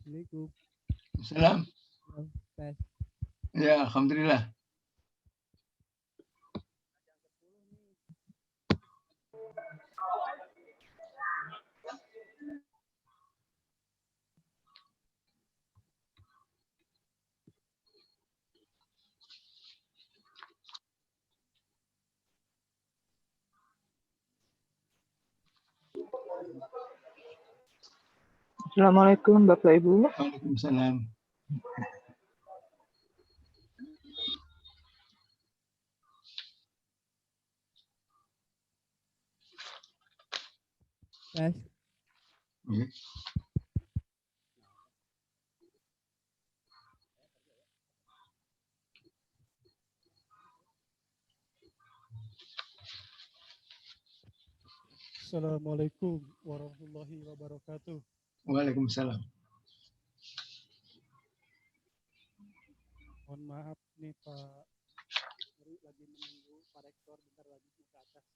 Assalamualaikum. Salam. Halo, tes. Ya, alhamdulillah. Assalamualaikum Bapak Ibu. Waalaikumsalam. Tes. Ya. Assalamualaikum warahmatullahi wabarakatuh. Waalaikumsalam. Mohon maaf nih Pak, lagi menunggu Pak Rektor bentar lagi mau ke atas.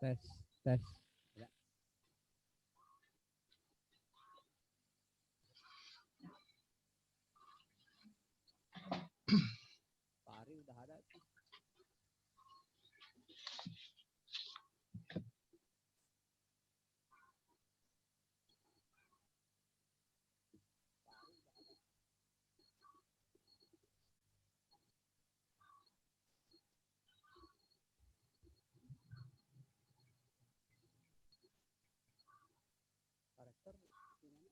Tes. Tes. Ya. Pak Ari udah ada tuh. Pak Rektor gimana?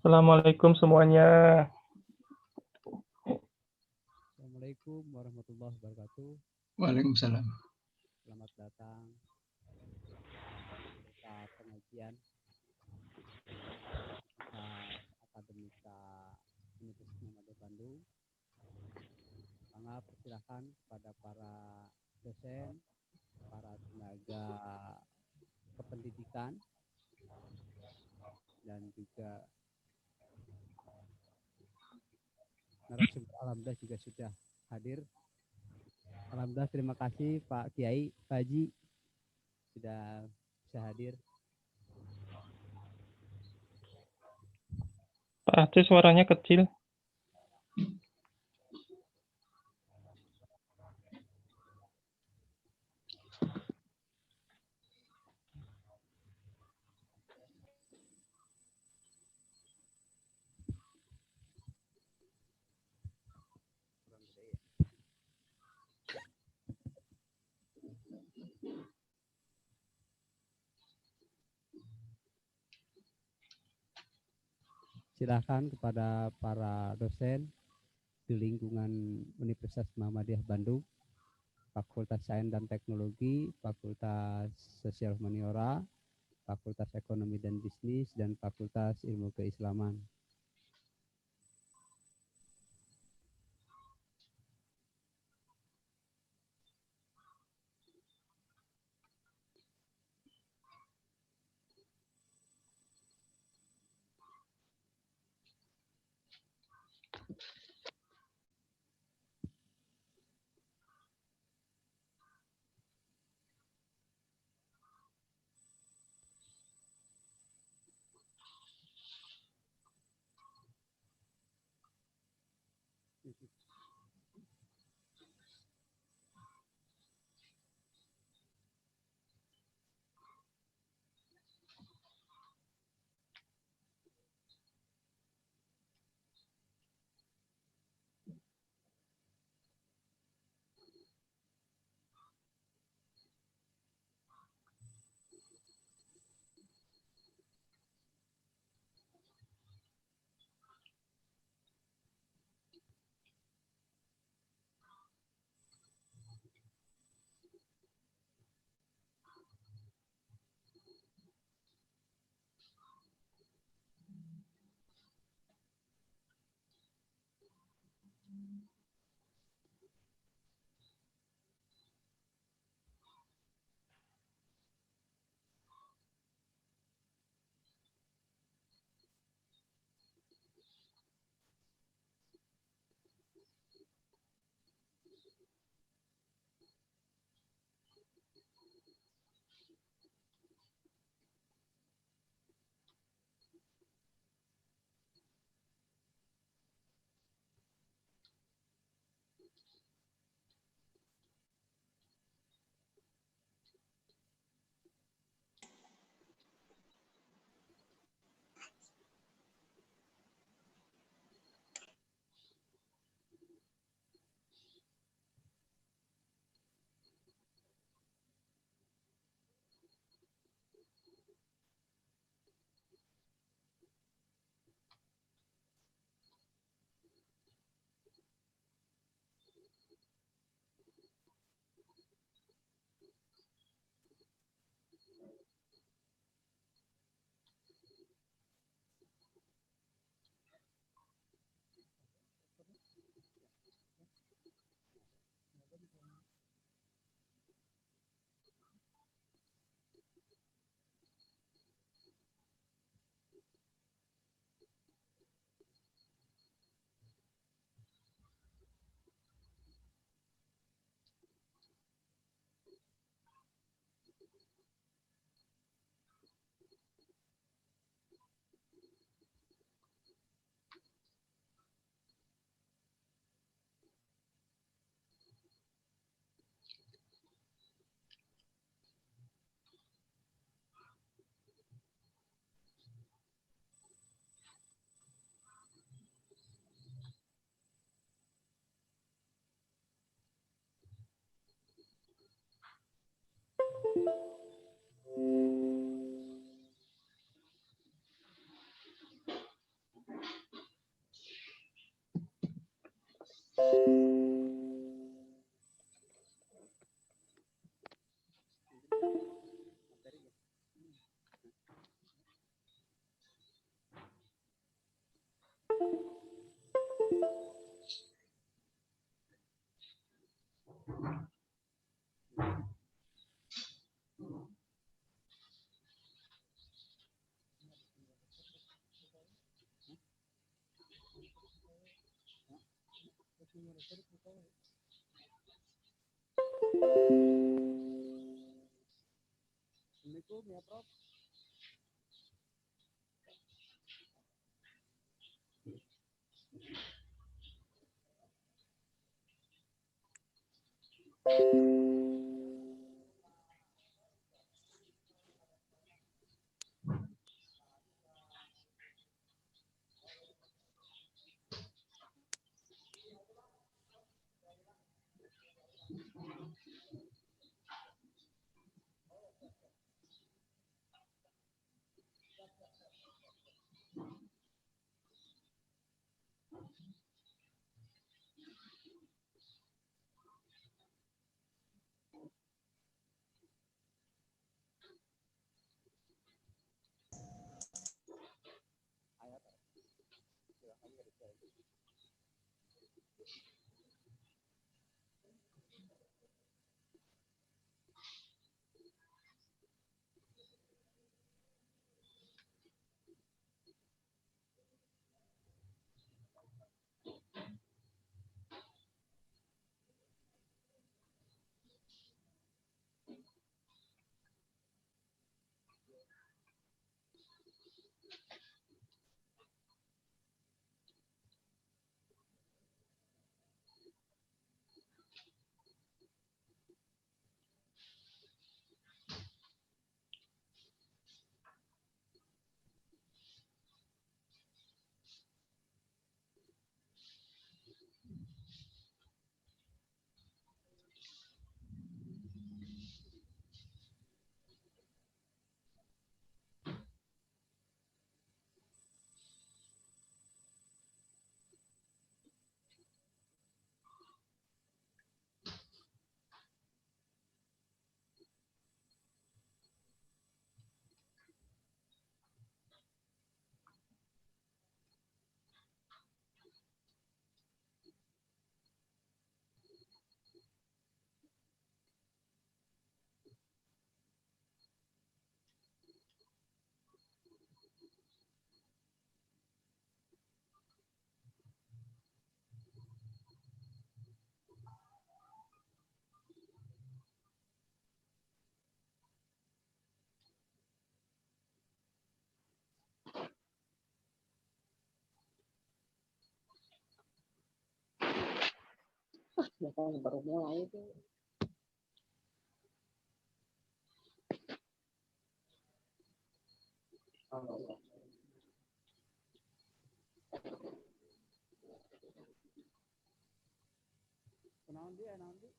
Assalamualaikum semuanya. Assalamualaikum warahmatullahi wabarakatuh. Waalaikumsalam. Selamat datang anggota pengajian Akademika Universitas Muhammadiyah Bandung. Sangat persilahkan kepada para dosen, para tenaga kependidikan, dan juga narasumber. Alhamdulillah juga sudah hadir. Alhamdulillah, terima kasih Pak Kiai, Pak Haji sudah bisa hadir. Pak Aceh suaranya kecil. Silahkan kepada para dosen di lingkungan Universitas Muhammadiyah Bandung, Fakultas Sains dan Teknologi, Fakultas Sosial Humaniora, Fakultas Ekonomi dan Bisnis, dan Fakultas Ilmu Keislaman. Assalamualaikum ya Prof. Biasanya baru mulai itu. Kenaon dia, naon dia?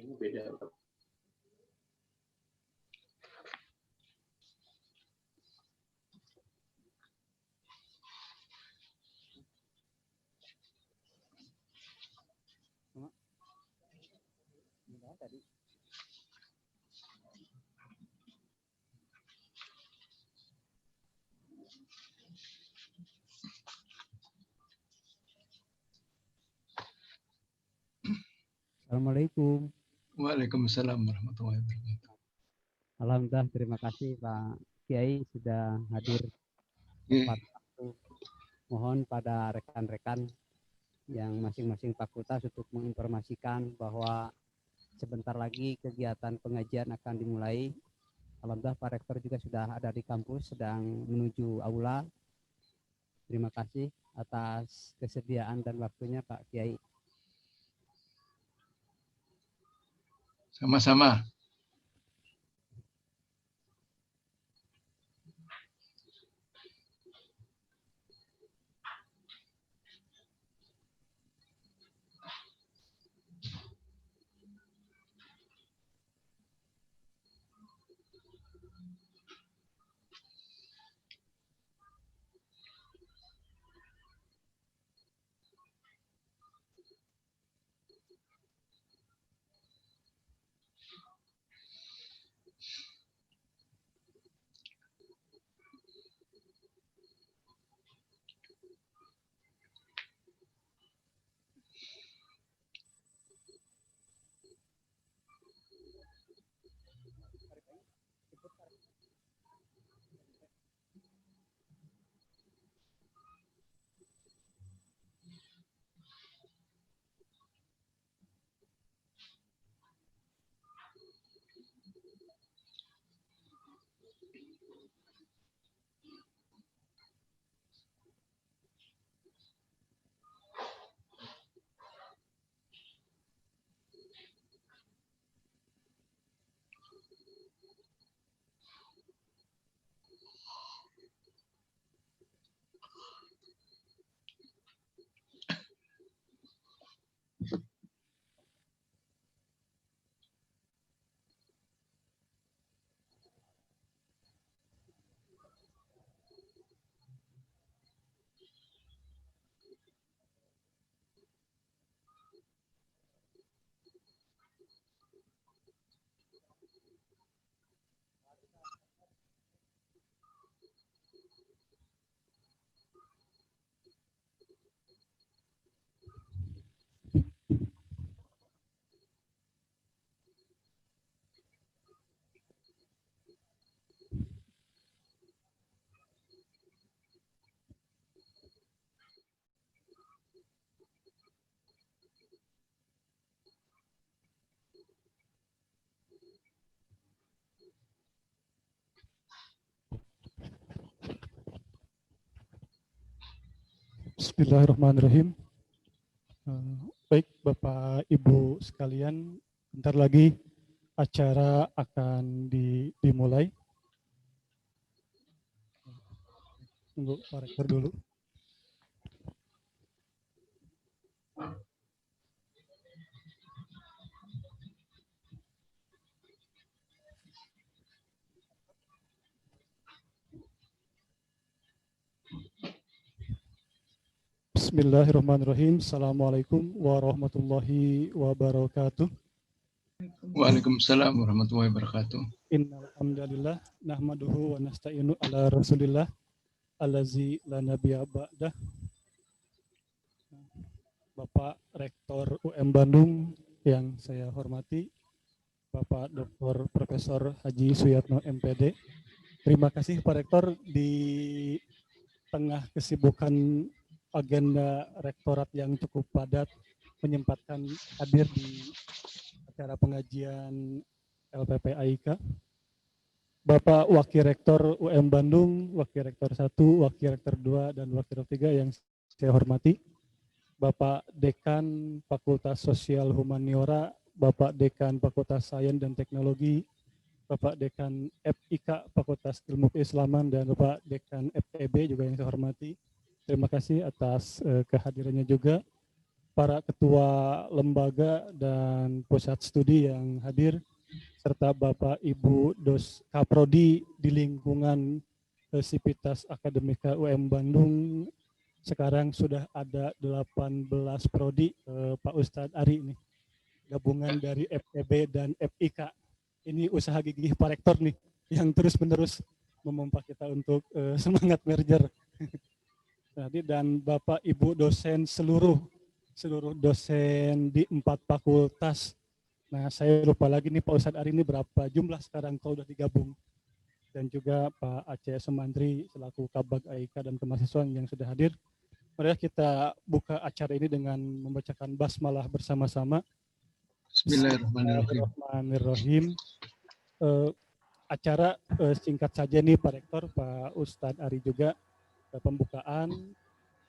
Ini beda. Enggak tadi. Assalamualaikum. Waalaikumsalam warahmatullahi wabarakatuh. Alhamdulillah, terima kasih Pak Kiai sudah hadir Oke, tepat waktu. Mohon pada rekan-rekan yang masing-masing fakultas untuk menginformasikan bahwa sebentar lagi kegiatan pengajian akan dimulai. Alhamdulillah Pak Rektor juga sudah ada di kampus sedang menuju aula. Terima kasih atas kesediaan dan waktunya Pak Kiai. sama-sama. Bismillahirrahmanirrahim. Baik Bapak Ibu sekalian, bentar lagi acara akan dimulai. Tunggu Pak Rektor dulu. Bismillahirrahmanirrahim. Assalamualaikum warahmatullahi wabarakatuh. Waalaikumsalam warahmatullahi wabarakatuh. Innal hamdalillah nahmaduhu wa nasta'inu ala Rasulillah allazi la nabiyya ba'dah. Bapak Rektor UM Bandung yang saya hormati, Bapak Dr. Profesor Haji Suyatno MPD. Terima kasih Pak Rektor, di tengah kesibukan agenda rektorat yang cukup padat menyempatkan hadir di acara pengajian LPP AIK. Bapak Wakil Rektor UM Bandung, Wakil Rektor 1, Wakil Rektor 2, dan Wakil Rektor 3 yang saya hormati. Bapak Dekan Fakultas Sosial Humaniora, Bapak Dekan Fakultas Sains dan Teknologi, Bapak Dekan FIK Fakultas Ilmu Keislaman, dan Bapak Dekan FEB juga yang saya hormati. Terima kasih atas kehadirannya juga. Para ketua lembaga dan pusat studi yang hadir, serta Bapak Ibu Kaprodi di lingkungan Sivitas Akademika UM Bandung. Sekarang sudah ada 18 prodi, Pak Ustadz Ari ini, gabungan dari FEB dan FIK. Ini usaha gigih Pak Rektor nih, yang terus-menerus memompa kita untuk semangat merger. Dan Bapak Ibu dosen seluruh dosen di 4 fakultas. Nah, saya lupa lagi nih Pak Ustadz Ari ini berapa jumlah sekarang kalau sudah digabung. Dan juga Pak Aceh Semandri selaku Kabag AIK dan kemahasiswaan yang sudah hadir. Mari kita buka acara ini dengan membacakan basmalah bersama-sama. Bismillahirrahmanirrahim. Acara singkat saja nih Pak Rektor, Pak Ustadz Ari juga. Pembukaan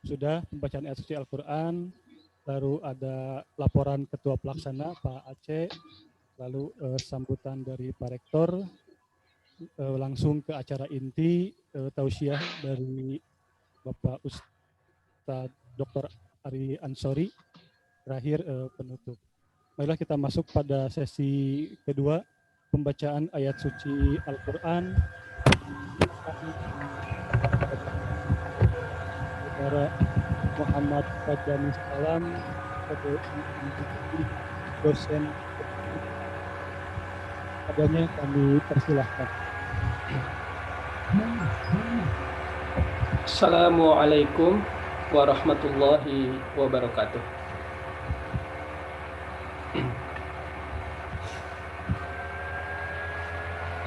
sudah, pembacaan ayat suci Al-Quran, lalu ada laporan Ketua Pelaksana Pak Aceh, lalu sambutan dari Pak Rektor, langsung ke acara inti, tausiah dari Bapak Ustadz Dr. Ari Ansori, terakhir penutup. Marilah kita masuk pada sesi kedua, pembacaan ayat suci Al-Quran. Saudara Muhammad Fadjani Salam, dosen adanya kami persilahkan. Assalamualaikum warahmatullahi wabarakatuh.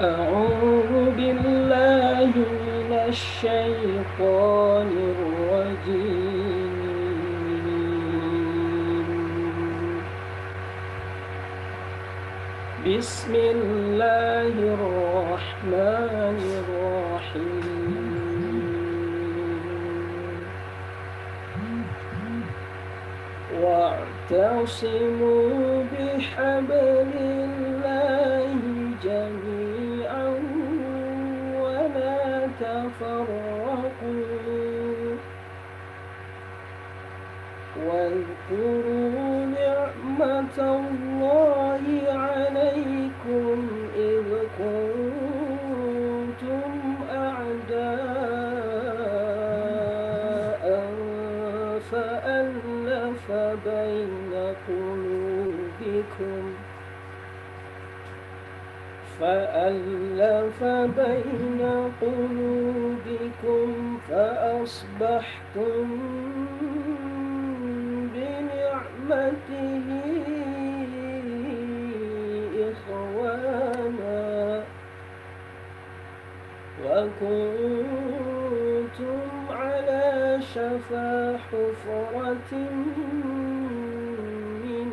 A'udzu billahi minasy syaithanir rajim. Bismillahirrahmanirrahim. Wa'tasimu bihablillahi jami'an wa la tafarraqu واذكروا نعمة الله عليكم إذ كنتم أعداء فألف بين قلوبكم فأصبحتم بنعمته إخوانا وكنتم على شفا حفرة من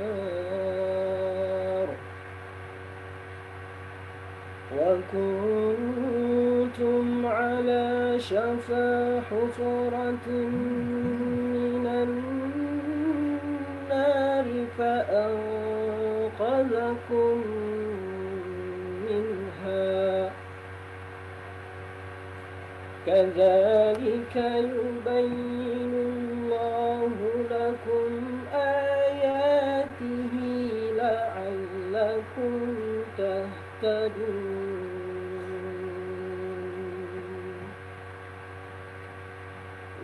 النار وكنتم على شفا حفرة من النار فأنقذكم منها كذلك يبين الله لكم آياته لعلكم تهتدون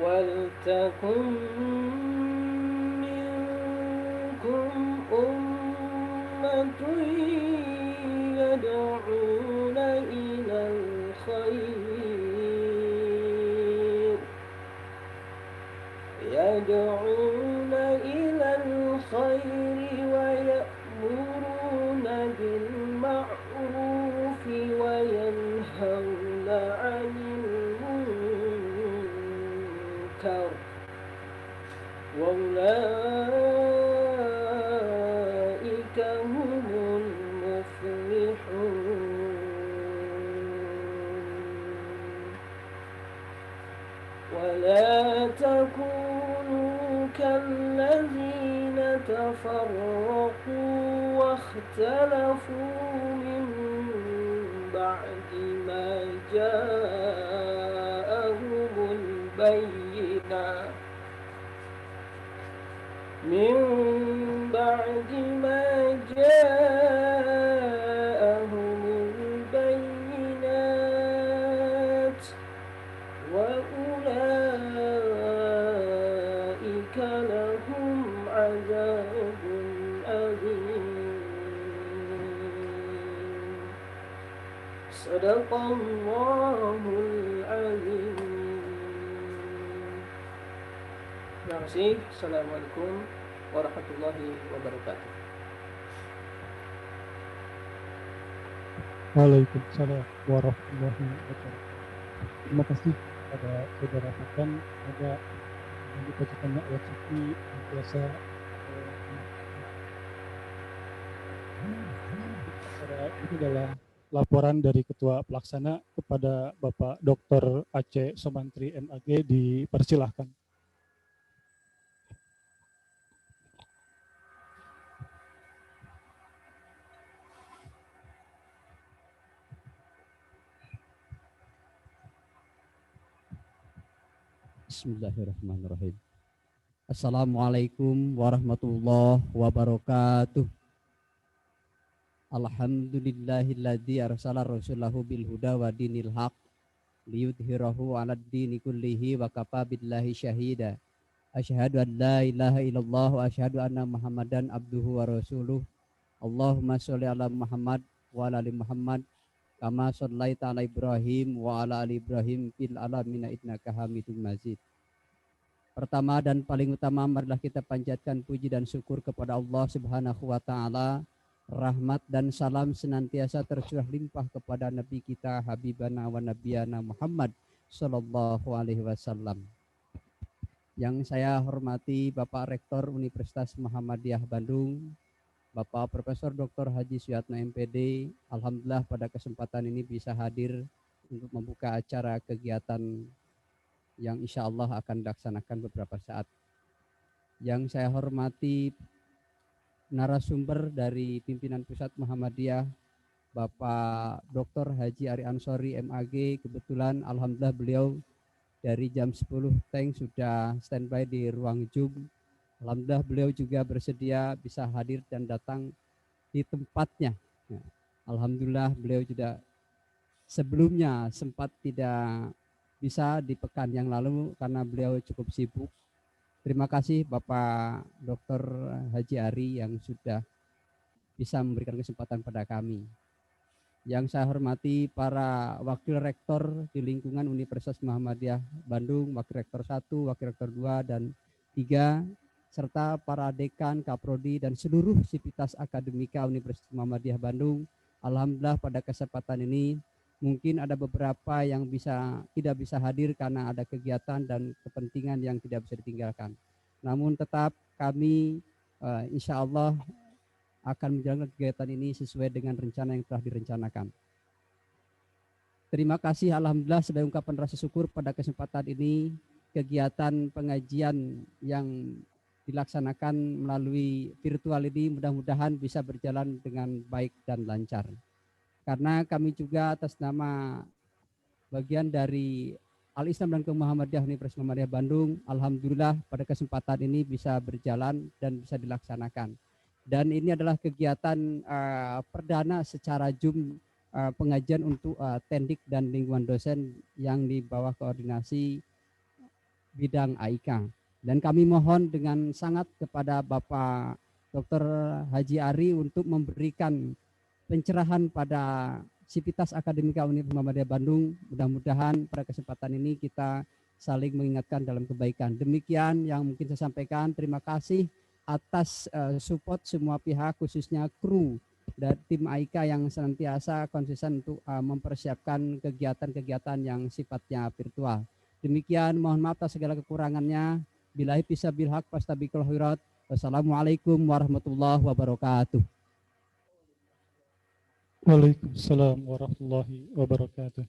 ولتكن منكم أمة يدعون إلى الخير ويأمرون بالمعروف وينهون عن المنكر وأولئك هم المفلحون ولا تكونوا كالذين تفرقوا واختلفوا من بعد ما جاءهم البينات وأولئك لهم عذاب أليم صدق الله العظيم. Terima kasih. Assalamualaikum warahmatullahi wabarakatuh. Waalaikumsalam warahmatullahi wabarakatuh. Terima kasih pada saudara Hakan. Ada yang dibacakannya ayat suci yang biasa itu adalah laporan dari Ketua Pelaksana kepada Bapak Dr. Aceh Somantri MAG, dipersilahkan. Bismillahirrahmanirrahim. Assalamualaikum warahmatullahi wabarakatuh. Alhamdulillahilladzi arsala rasulahu bil huda wa dinil haq liyudhhirahu 'alad dini kullihi wa kafa billahi syahida. Asyhadu an la ilaha illallah wa asyhadu anna Muhammadan abduhu wa rasuluh. Allahumma sholli ala Muhammad wa ala ali Muhammad kama shallaita ala Ibrahim wa ala ali Ibrahim fil alamin innaka Hamidum Majid. Pertama dan paling utama, marilah kita panjatkan puji dan syukur kepada Allah Subhanahu wa taala. Rahmat dan salam senantiasa tercurah limpah kepada Nabi kita Habibana wa Nabiyana Muhammad sallallahu alaihi wasallam. Yang saya hormati Bapak Rektor Universitas Muhammadiyah Bandung, Bapak Profesor Dr. Haji Suyatno MPD. Alhamdulillah pada kesempatan ini bisa hadir untuk membuka acara kegiatan yang insya Allah akan dilaksanakan beberapa saat. Yang saya hormati narasumber dari pimpinan Pusat Muhammadiyah, Bapak Dr. Haji Ari Ansori MAG. Kebetulan alhamdulillah beliau dari jam 10 teng sudah standby di ruang Zoom. Alhamdulillah beliau juga bersedia bisa hadir dan datang di tempatnya. Alhamdulillah beliau juga sebelumnya sempat tidak bisa di pekan yang lalu karena beliau cukup sibuk. Terima kasih Bapak Dr. Haji Ari yang sudah bisa memberikan kesempatan pada kami. Yang saya hormati para Wakil Rektor di lingkungan Universitas Muhammadiyah Bandung, Wakil Rektor 1, Wakil Rektor 2 dan 3, serta para Dekan, Kaprodi, dan seluruh sivitas akademika Universitas Muhammadiyah Bandung. Alhamdulillah pada kesempatan ini mungkin ada beberapa yang tidak bisa hadir karena ada kegiatan dan kepentingan yang tidak bisa ditinggalkan. Namun tetap kami insya Allah akan menjalankan kegiatan ini sesuai dengan rencana yang telah direncanakan. Terima kasih alhamdulillah sebagai ungkapan rasa syukur pada kesempatan ini kegiatan pengajian yang dilaksanakan melalui virtual ini mudah-mudahan bisa berjalan dengan baik dan lancar. Karena kami juga atas nama bagian dari Al-Islam dan Muhammadiyah Universitas Muhammadiyah Bandung, alhamdulillah pada kesempatan ini bisa berjalan dan bisa dilaksanakan. Dan ini adalah kegiatan perdana secara Zoom pengajian untuk tendik dan lingkungan dosen yang di bawah koordinasi bidang AIK. Dan kami mohon dengan sangat kepada Bapak Dr. Haji Ari untuk memberikan pencerahan pada Sivitas Akademika Universitas Muhammadiyah Bandung. Mudah-mudahan pada kesempatan ini kita saling mengingatkan dalam kebaikan. Demikian yang mungkin saya sampaikan. Terima kasih atas support semua pihak, khususnya kru dan tim AIK yang senantiasa konsisten untuk mempersiapkan kegiatan-kegiatan yang sifatnya virtual. Demikian, mohon maaf atas segala kekurangannya. Billahi fisabil haq fastabiqul khairat. Wassalamualaikum warahmatullahi wabarakatuh. Waalaikumsalam warahmatullahi wabarakatuh.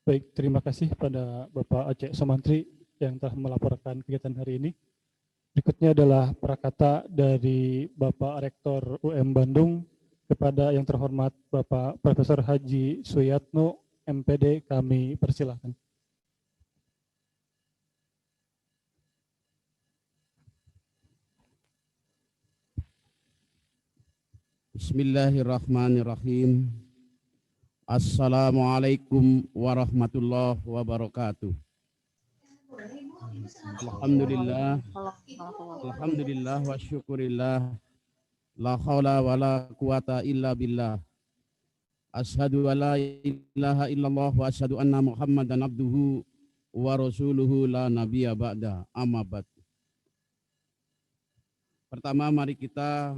Baik, terima kasih pada Bapak Aceh Sumantri yang telah melaporkan kegiatan hari ini. Berikutnya adalah prakata dari Bapak Rektor UM Bandung kepada yang terhormat Bapak Profesor Haji Suyatno MPD, kami persilahkan. Bismillahirrahmanirrahim. Assalamualaikum warahmatullahi wabarakatuh. Alhamdulillah, alhamdulillah wa syukurillah. La haula wa la quwata illa billah. Ashhadu an la ilaha illallah wa ashhadu anna Muhammadan abduhu wa rasuluhu la nabiyya ba'da. Amma ba'd. Pertama, mari kita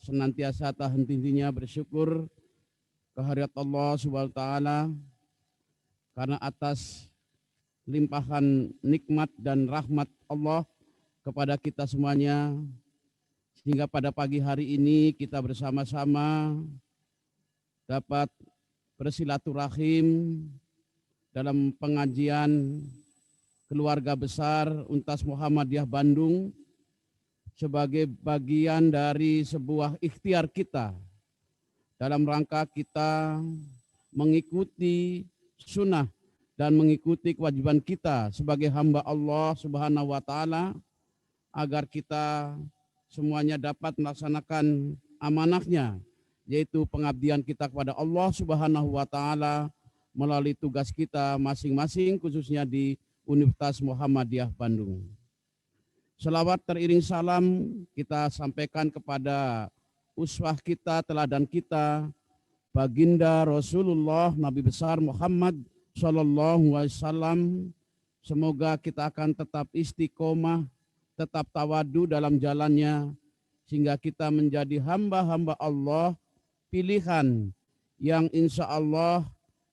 senantiasa tak henti-hentinya bersyukur kehadirat Allah Subhanahu wa taala karena atas limpahan nikmat dan rahmat Allah kepada kita semuanya, sehingga pada pagi hari ini kita bersama-sama dapat bersilaturahim dalam pengajian keluarga besar Untas Muhammadiyah Bandung sebagai bagian dari sebuah ikhtiar kita dalam rangka kita mengikuti sunnah dan mengikuti kewajiban kita sebagai hamba Allah Subhanahu wa taala agar kita semuanya dapat melaksanakan amanahnya, yaitu pengabdian kita kepada Allah Subhanahu wa taala melalui tugas kita masing-masing, khususnya di Universitas Muhammadiyah Bandung. Selawat teriring salam kita sampaikan kepada uswah kita, teladan kita, baginda Rasulullah Nabi besar Muhammad Sallallahu Alaihi Wasallam. Semoga kita akan tetap istiqomah, tetap tawadu dalam jalannya, sehingga kita menjadi hamba-hamba Allah pilihan yang insya Allah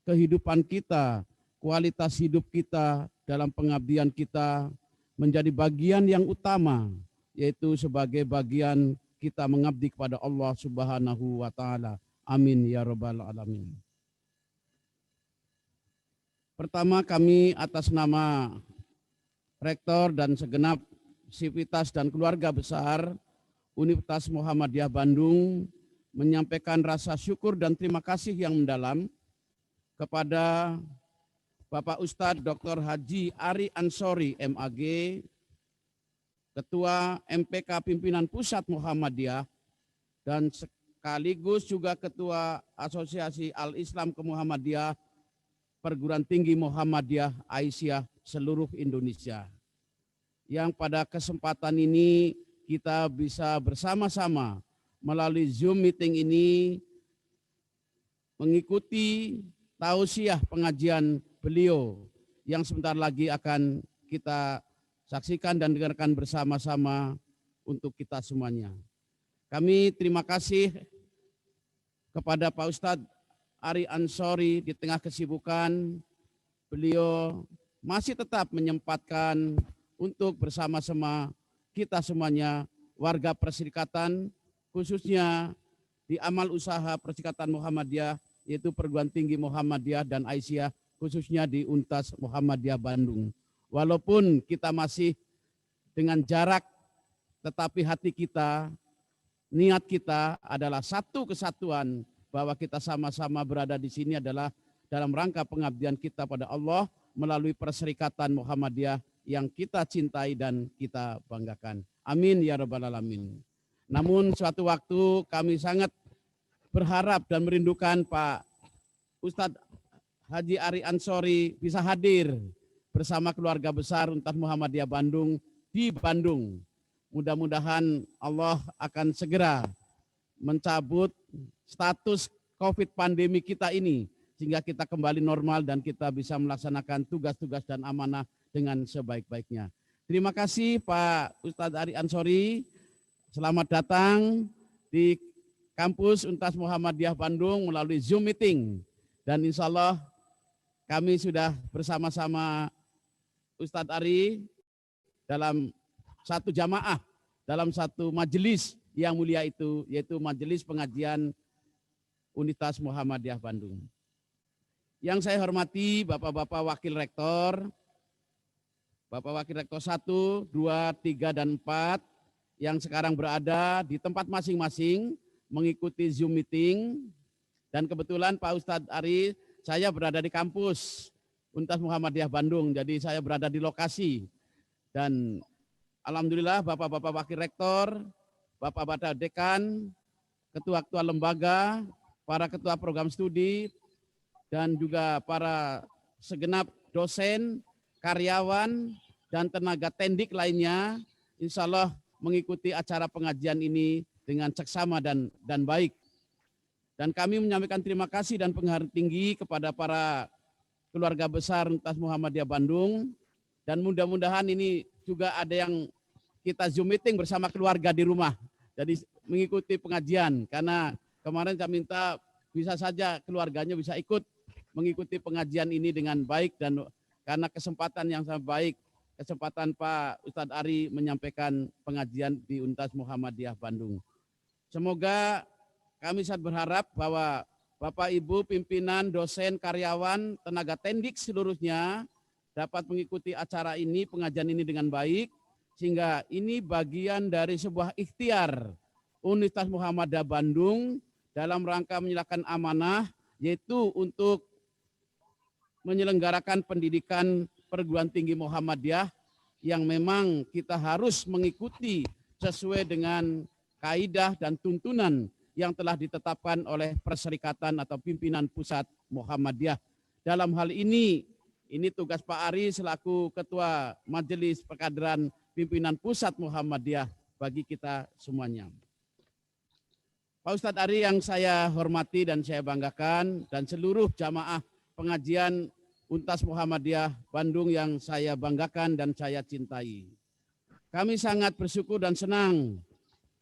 kehidupan kita, kualitas hidup kita dalam pengabdian kita menjadi bagian yang utama, yaitu sebagai bagian kita mengabdi kepada Allah Subhanahu wa taala. Amin ya rabbal alamin. Pertama, kami atas nama Rektor dan segenap sivitas dan keluarga besar Universitas Muhammadiyah Bandung menyampaikan rasa syukur dan terima kasih yang mendalam kepada Bapak Ustadz Dr. Haji Ari Ansori MAG, Ketua MPK Pimpinan Pusat Muhammadiyah dan sekaligus juga Ketua Asosiasi Al-Islam Kemuhammadiyah Perguruan Tinggi Muhammadiyah Aisyah seluruh Indonesia. Yang pada kesempatan ini kita bisa bersama-sama melalui Zoom meeting ini mengikuti tausiah pengajian beliau yang sebentar lagi akan kita saksikan dan dengarkan bersama-sama untuk kita semuanya. Kami terima kasih kepada Pak Ustadz Ari Ansori. Di tengah kesibukan beliau masih tetap menyempatkan untuk bersama-sama kita semuanya warga perserikatan, khususnya di amal usaha Perserikatan Muhammadiyah yaitu Perguruan Tinggi Muhammadiyah dan Aisyah, khususnya di Untas Muhammadiyah Bandung. Walaupun kita masih dengan jarak, tetapi hati kita, niat kita adalah satu kesatuan, bahwa kita sama-sama berada di sini adalah dalam rangka pengabdian kita pada Allah melalui Perserikatan Muhammadiyah yang kita cintai dan kita banggakan. Amin ya rabbal alamin. Namun suatu waktu kami sangat berharap dan merindukan Pak Ustadz Haji Ari Ansori bisa hadir bersama keluarga besar Untas Muhammadiyah Bandung di Bandung. Mudah-mudahan Allah akan segera mencabut status COVID pandemi kita ini, sehingga kita kembali normal dan kita bisa melaksanakan tugas-tugas dan amanah dengan sebaik-baiknya. Terima kasih Pak Ustadz Ari Ansori. Selamat datang di kampus Untas Muhammadiyah Bandung melalui Zoom meeting. Dan insya Allah kami sudah bersama-sama Ustadz Ari dalam satu jamaah, dalam satu majelis yang mulia itu, yaitu Majelis Pengajian Universitas Muhammadiyah Bandung. Yang saya hormati Bapak-Bapak Wakil Rektor, Bapak Wakil Rektor 1, 2, 3, dan 4, yang sekarang berada di tempat masing-masing mengikuti Zoom meeting. Dan kebetulan Pak Ustadz Ari, saya berada di kampus Untas Muhammadiyah Bandung, jadi saya berada di lokasi. Dan alhamdulillah Bapak-Bapak Wakil Rektor, Bapak-Bapak Dekan, Ketua-Ketua Lembaga, para Ketua Program Studi, dan juga para segenap dosen, karyawan, dan tenaga tendik lainnya, insya Allah mengikuti acara pengajian ini dengan seksama dan baik. Dan kami menyampaikan terima kasih dan penghargaan tinggi kepada para keluarga besar Untas Muhammadiyah Bandung, dan mudah-mudahan ini juga ada yang kita Zoom meeting bersama keluarga di rumah. Jadi mengikuti pengajian, karena kemarin saya minta bisa saja keluarganya bisa ikut mengikuti pengajian ini dengan baik, dan karena kesempatan yang sangat baik, kesempatan Pak Ustadz Ari menyampaikan pengajian di Untas Muhammadiyah Bandung. Semoga kami sangat berharap bahwa Bapak Ibu pimpinan, dosen, karyawan, tenaga tendik seluruhnya dapat mengikuti acara ini, pengajian ini dengan baik, sehingga ini bagian dari sebuah ikhtiar Universitas Muhammadiyah Bandung dalam rangka menyerahkan amanah, yaitu untuk menyelenggarakan pendidikan perguruan tinggi Muhammadiyah yang memang kita harus mengikuti sesuai dengan kaidah dan tuntunan yang telah ditetapkan oleh Perserikatan atau Pimpinan Pusat Muhammadiyah. Dalam hal ini tugas Pak Ari selaku Ketua Majelis Perkaderan Pimpinan Pusat Muhammadiyah bagi kita semuanya. Pak Ustadz Ari yang saya hormati dan saya banggakan, dan seluruh jamaah pengajian Untas Muhammadiyah Bandung yang saya banggakan dan saya cintai. Kami sangat bersyukur dan senang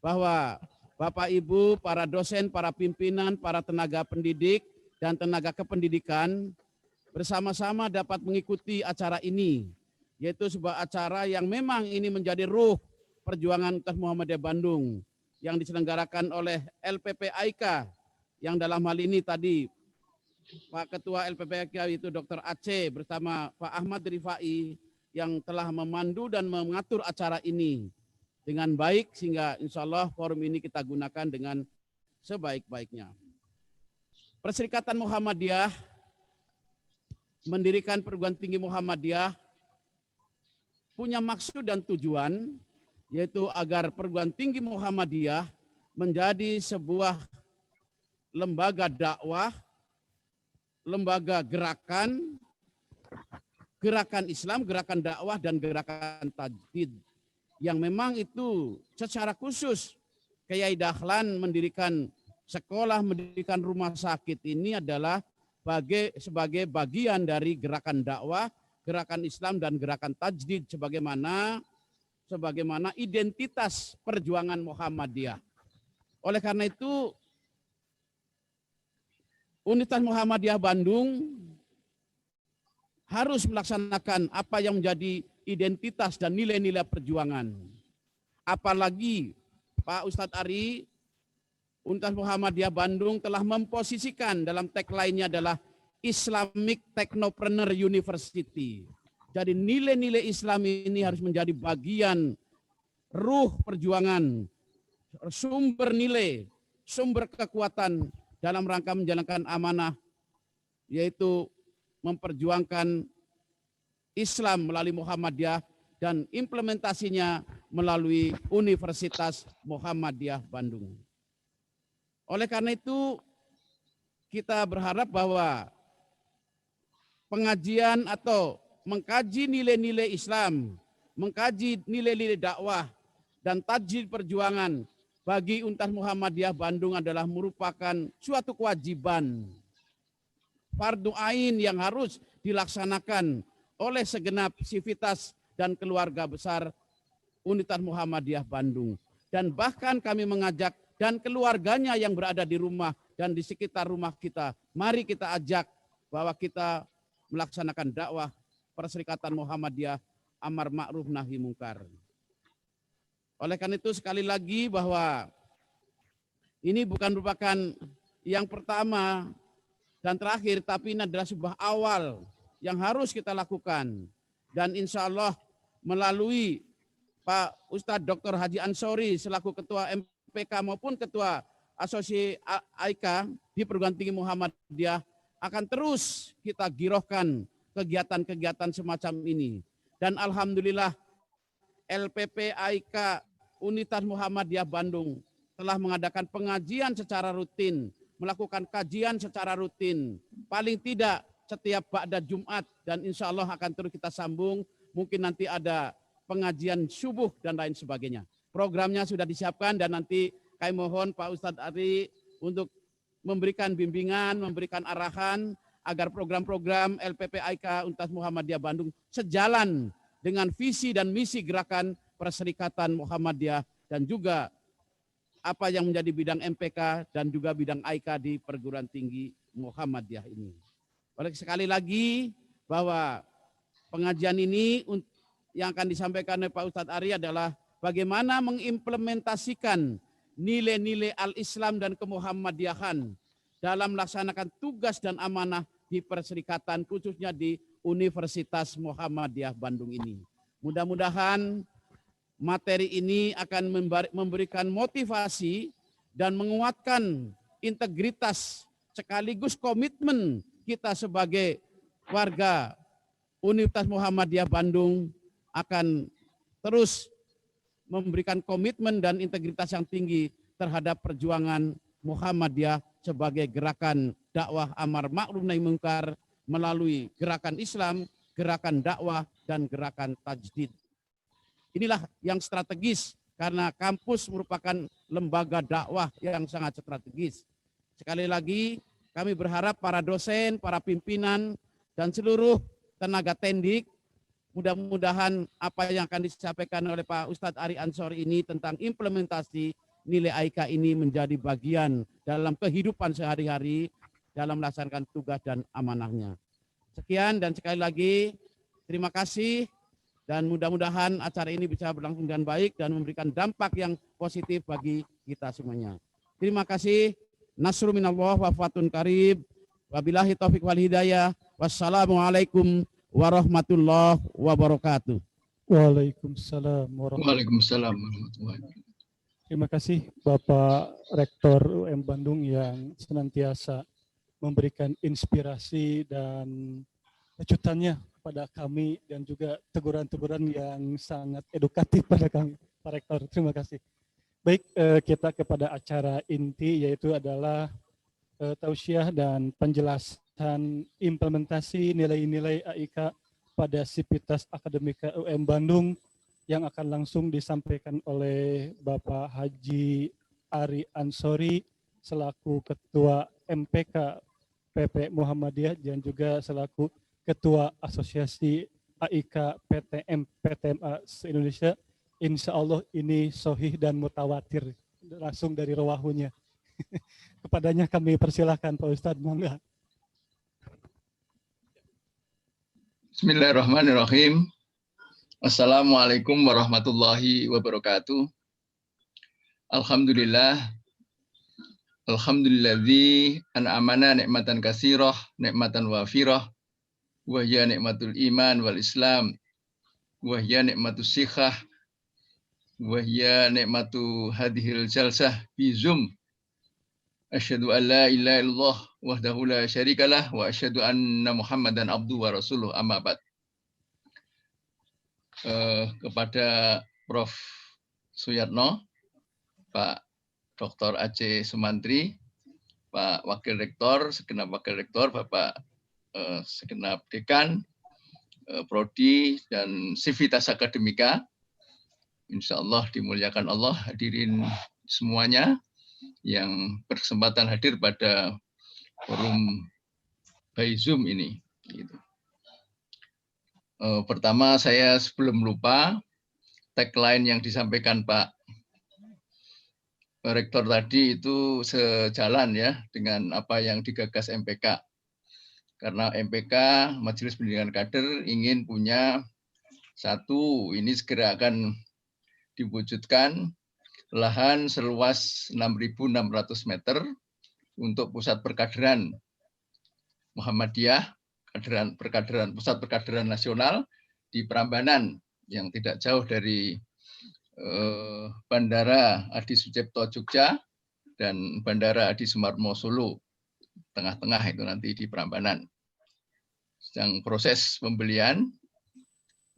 bahwa Bapak Ibu, para dosen, para pimpinan, para tenaga pendidik, dan tenaga kependidikan bersama-sama dapat mengikuti acara ini, yaitu sebuah acara yang memang ini menjadi ruh perjuangan Untas Muhammadiyah Bandung yang diselenggarakan oleh LPPAIK, yang dalam hal ini tadi Pak Ketua LPPAIK itu Dr. Aceh bersama Pak Ahmad Rifai yang telah memandu dan mengatur acara ini dengan baik, sehingga insya Allah forum ini kita gunakan dengan sebaik-baiknya. Perserikatan Muhammadiyah mendirikan perguruan tinggi Muhammadiyah punya maksud dan tujuan, yaitu agar perguruan tinggi Muhammadiyah menjadi sebuah lembaga dakwah, lembaga gerakan Islam, gerakan dakwah, dan gerakan tajdid, yang memang itu secara khusus Kiai Dahlan mendirikan sekolah, mendirikan rumah sakit ini adalah sebagai bagian dari gerakan dakwah, gerakan Islam, dan gerakan tajdid sebagaimana identitas perjuangan Muhammadiyah. Oleh karena itu, Universitas Muhammadiyah Bandung harus melaksanakan apa yang menjadi identitas dan nilai-nilai perjuangan. Apalagi Pak Ustadz Ari Universitas Muhammadiyah Bandung telah memposisikan dalam tagline-nya adalah Islamic Technopreneur University. Jadi nilai-nilai Islam ini harus menjadi bagian ruh perjuangan, sumber nilai, sumber kekuatan dalam rangka menjalankan amanah, yaitu memperjuangkan Islam melalui Muhammadiyah dan implementasinya melalui Universitas Muhammadiyah Bandung. Oleh karena itu, kita berharap bahwa pengajian atau mengkaji nilai-nilai Islam, mengkaji nilai-nilai dakwah, dan tajwid perjuangan bagi Universitas Muhammadiyah Bandung adalah merupakan suatu kewajiban fardu ain yang harus dilaksanakan oleh segenap sivitas dan keluarga besar Universitas Muhammadiyah Bandung. Dan bahkan kami mengajak dan keluarganya yang berada di rumah dan di sekitar rumah kita, mari kita ajak bahwa kita melaksanakan dakwah Perserikatan Muhammadiyah Amar Ma'ruf Nahi Mungkar. Oleh karena itu sekali lagi bahwa ini bukan merupakan yang pertama dan terakhir, tapi ini adalah sebuah awal yang harus kita lakukan. Dan insya Allah melalui Pak Ustadz Dr. Haji Ansori selaku Ketua MPK maupun Ketua Asosiasi AIK di Perguruan Tinggi Muhammadiyah akan terus kita girohkan kegiatan-kegiatan semacam ini. Dan alhamdulillah LPP AIK Universitas Muhammadiyah Bandung telah mengadakan pengajian secara rutin, melakukan kajian secara rutin, paling tidak setiap ba'da Jumat, dan insya Allah akan terus kita sambung, mungkin nanti ada pengajian subuh dan lain sebagainya. Programnya sudah disiapkan dan nanti kami mohon Pak Ustadz Ari untuk memberikan bimbingan, memberikan arahan agar program-program LPP AIK Universitas Muhammadiyah Bandung sejalan dengan visi dan misi gerakan Perserikatan Muhammadiyah dan juga apa yang menjadi bidang MPK dan juga bidang AIK di Perguruan Tinggi Muhammadiyah ini. Oleh sekali lagi bahwa pengajian ini yang akan disampaikan oleh Pak Ustadz Ari adalah bagaimana mengimplementasikan nilai-nilai al-Islam dan kemuhammadiyahan dalam melaksanakan tugas dan amanah di perserikatan khususnya di Universitas Muhammadiyah Bandung ini. Mudah-mudahan materi ini akan memberikan motivasi dan menguatkan integritas sekaligus komitmen kita sebagai warga Universitas Muhammadiyah Bandung akan terus memberikan komitmen dan integritas yang tinggi terhadap perjuangan Muhammadiyah sebagai gerakan dakwah amar ma'ruf nahi mungkar melalui gerakan Islam, gerakan dakwah, dan gerakan tajdid. Inilah yang strategis karena kampus merupakan lembaga dakwah yang sangat strategis. Sekali lagi kami berharap para dosen, para pimpinan, dan seluruh tenaga tendik, mudah-mudahan apa yang akan disampaikan oleh Pak Ustadz Ari Ansori ini tentang implementasi nilai AIK ini menjadi bagian dalam kehidupan sehari-hari dalam melaksanakan tugas dan amanahnya. Sekian dan sekali lagi terima kasih. Dan mudah-mudahan acara ini bisa berlangsung dengan baik dan memberikan dampak yang positif bagi kita semuanya. Terima kasih. Nasrul minallah wa fatun qarib. Wabillahi taufiq wal hidayah. Wassalamualaikum warahmatullahi wabarakatuh. Waalaikumsalam Waalaikumsalam warahmatullahi wabarakatuh. Terima kasih Bapak Rektor UM Bandung yang senantiasa memberikan inspirasi dan kejutannya kepada kami dan juga teguran-teguran yang sangat edukatif pada kami, Pak Rektor. Terima kasih. Baik, kita kepada acara inti yaitu adalah tausiah dan penjelasan implementasi nilai-nilai AIK pada Sivitas Akademika UM Bandung yang akan langsung disampaikan oleh Bapak Haji Ari Ansori selaku Ketua MPK PP Muhammadiyah dan juga selaku Ketua Asosiasi AIK PTMA se-Indonesia. Insya Allah ini sohih dan mutawatir langsung dari rawahunya. Kepadanya kami persilahkan Pak Ustadz, monggo. Bismillahirrahmanirrahim. Assalamualaikum warahmatullahi wabarakatuh. Alhamdulillah. Alhamdulilladzi an'amana ni'matan katsirah, ni'matan wafirah, wa hiya ni'matul iman wal islam, wa hiya ni'matus sikhah, wa hiya ni'matu hadhil jalsah fi Zoom. Asyhadu an la ilaha illallah wahdahu la syarikalah wa asyhadu anna Muhammadan abduhu wa rasuluh, amma ba'd. Kepada Prof. Suyatno, Pak Dr. Aceh Sumantri, Pak Wakil Rektor, segenap Wakil Rektor, Bapak segenap Dekan, Prodi, dan Sivitas Akademika. Insya Allah dimuliakan Allah, hadirin semuanya yang berkesempatan hadir pada forum by Zoom ini. Gitu. Pertama, saya sebelum lupa, tagline yang disampaikan Pak Rektor tadi itu sejalan ya dengan apa yang digagas MPK. Karena MPK, Majelis Pendidikan Kader, ingin punya satu, ini segera akan diwujudkan lahan seluas 6.600 meter untuk pusat perkaderan Muhammadiyah, pusat perkaderan nasional di Prambanan yang tidak jauh dari Bandara Adi Sucipto Jogja dan Bandara Adi Sumarmo Solo, tengah-tengah itu nanti di Prambanan. Sedang proses pembelian,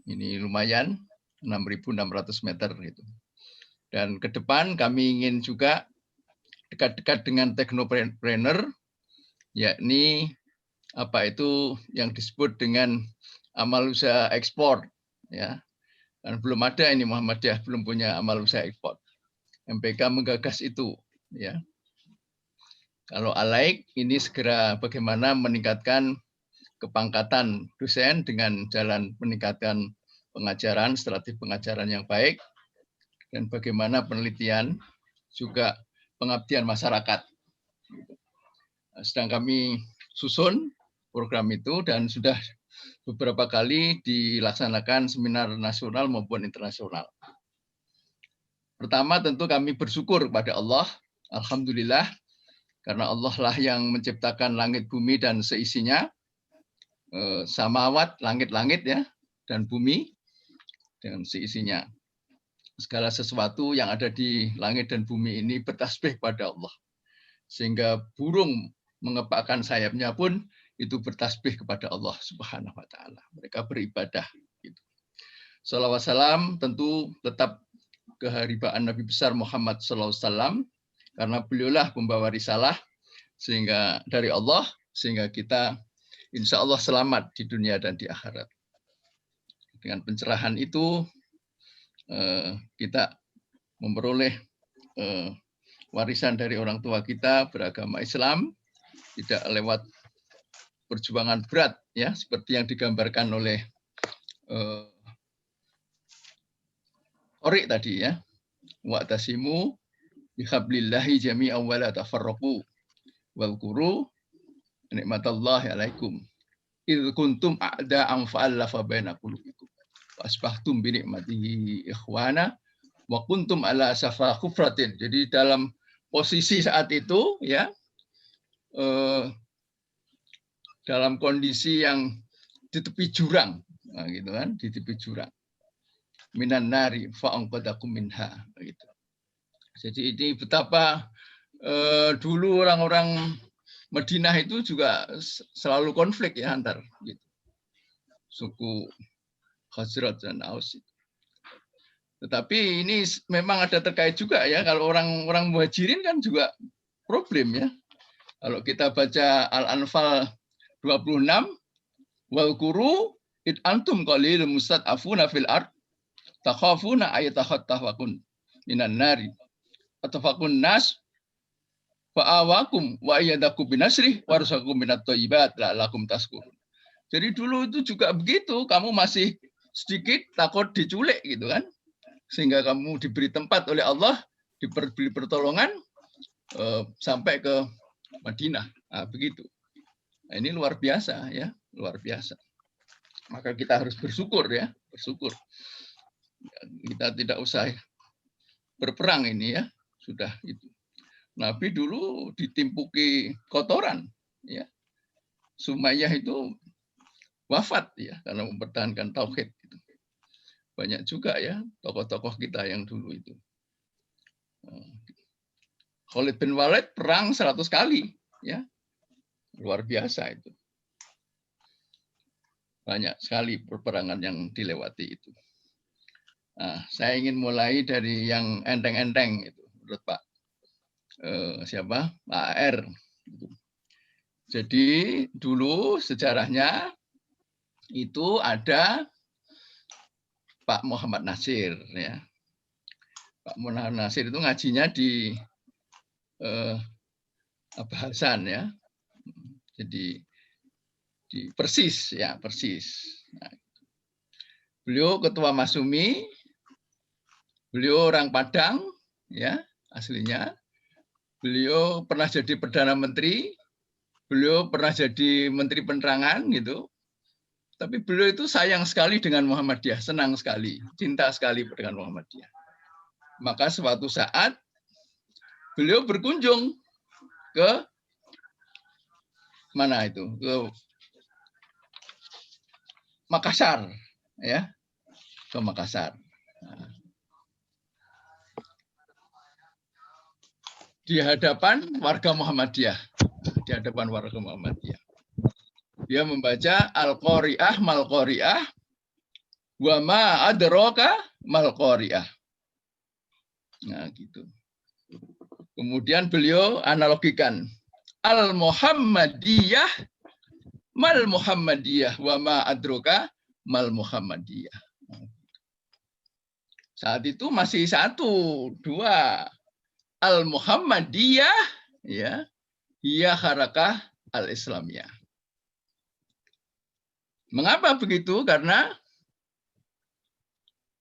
ini lumayan 6.600 meter itu. Dan ke depan kami ingin juga dekat-dekat dengan teknopreneur, yakni apa itu yang disebut dengan amal usaha ekspor, ya. Dan belum ada ini Muhammadiyah belum punya amal usaha ekspor. MPK menggagas itu, ya. Kalau alaik ini segera bagaimana meningkatkan kepangkatan dosen dengan jalan meningkatkan pengajaran, strategi pengajaran yang baik, dan bagaimana penelitian juga pengabdian masyarakat. Sedang kami susun program itu dan sudah beberapa kali dilaksanakan seminar nasional maupun internasional. Pertama tentu kami bersyukur kepada Allah, alhamdulillah, karena Allah lah yang menciptakan langit bumi dan seisinya, samawat, langit-langit ya, dan bumi dan seisinya. Segala sesuatu yang ada di langit dan bumi ini bertasbih pada Allah. Sehingga burung mengepakkan sayapnya pun itu bertasbih kepada Allah Subhanahu wa taala. Mereka beribadah gitu. Shalawat salam tentu tetap keharibaan Nabi besar Muhammad sallallahu alaihi wasallam karena beliaulah pembawa risalah sehingga dari Allah sehingga kita insya Allah selamat di dunia dan di akhirat. Dengan pencerahan itu kita memperoleh warisan dari orang tua kita beragama Islam, tidak lewat perjuangan berat ya seperti yang digambarkan oleh Orik tadi ya. Wa'tasimu bihablillahi jami'an wa la tafarraqu wal-quru nikmatallahi alaikum idz kuntum a'da'an fa'alafa baina qulubikum asbahtum bi nikmatihi ikhwana wa kuntum ala safa khufratin. Jadi dalam posisi saat itu ya dalam kondisi yang di tepi jurang, nah, gitu kan, di tepi jurang. Minan nari fa'anqadakum minha gitu. Jadi ini betapa dulu orang-orang Madinah itu juga selalu konflik ya antar gitu. Suku Khazraj dan Aus. Tetapi ini memang ada terkait juga ya, kalau orang muhajirin kan juga problem ya. Kalau kita baca Al-Anfal 26, wal quru id antum qalilun mustad'afuna fil ard takhafuna ayatakhattafakun minan nari atafakun nas fa'awakum wa ayyadakum binasrih warsakum minat thayyibat la'allakum tashkurun. Jadi dulu itu juga begitu, kamu masih sedikit takut diculik gitu kan, sehingga kamu diberi tempat oleh Allah, diberi pertolongan sampai ke Madinah. Nah, begitu. Nah, ini luar biasa ya, luar biasa. Maka kita harus bersyukur ya, bersyukur. Kita tidak usah berperang ini ya, sudah itu. Nabi dulu ditimpuki kotoran, ya. Sumayyah itu wafat ya karena mempertahankan tauhid. Banyak juga ya tokoh-tokoh kita yang dulu itu. Khalid bin Walid perang 100 kali, ya. Luar biasa itu. Banyak sekali peperangan yang dilewati itu. Nah, saya ingin mulai dari yang enteng-enteng itu menurut Pak siapa? Pak R. Jadi dulu sejarahnya itu ada Pak Muhammad Nasir, ya. Pak Muhammad Nasir itu ngajinya di Abah Hasan, ya. Jadi di Persis, ya Persis. Nah, beliau ketua Masumi, beliau orang Padang, ya aslinya. Beliau pernah jadi perdana menteri, beliau pernah jadi menteri penerangan gitu. Tapi beliau itu sayang sekali dengan Muhammadiyah, senang sekali, cinta sekali dengan Muhammadiyah. Maka suatu saat beliau berkunjung ke mana itu? Ke Makassar, ya, ke Makassar. Di hadapan warga Muhammadiyah, di hadapan warga Muhammadiyah. Dia membaca Al-Qari'ah Mal-Qari'ah wa ma adraka mal-Qari'ah. Nah, gitu. Kemudian beliau analogikan Al-Muhammadiyah Mal-Muhammadiyah wa ma adraka mal-Muhammadiyah. Saat itu masih 1, 2. Al-Muhammadiyah, ya, ia harakah al-Islamiyah. Mengapa begitu? Karena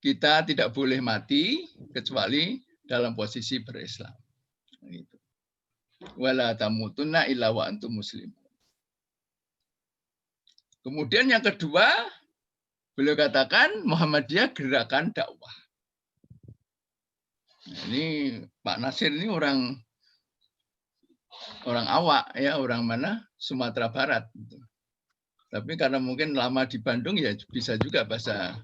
kita tidak boleh mati kecuali dalam posisi berislam. Gitu. Wala tamutunna illa wa antum muslimun. Kemudian yang kedua, beliau katakan Muhammadiyah gerakan dakwah. Nah, ini Pak Nasir ini orang awak, ya, orang mana? Sumatera Barat. Gitu. Tapi karena mungkin lama di Bandung ya bisa juga bahasa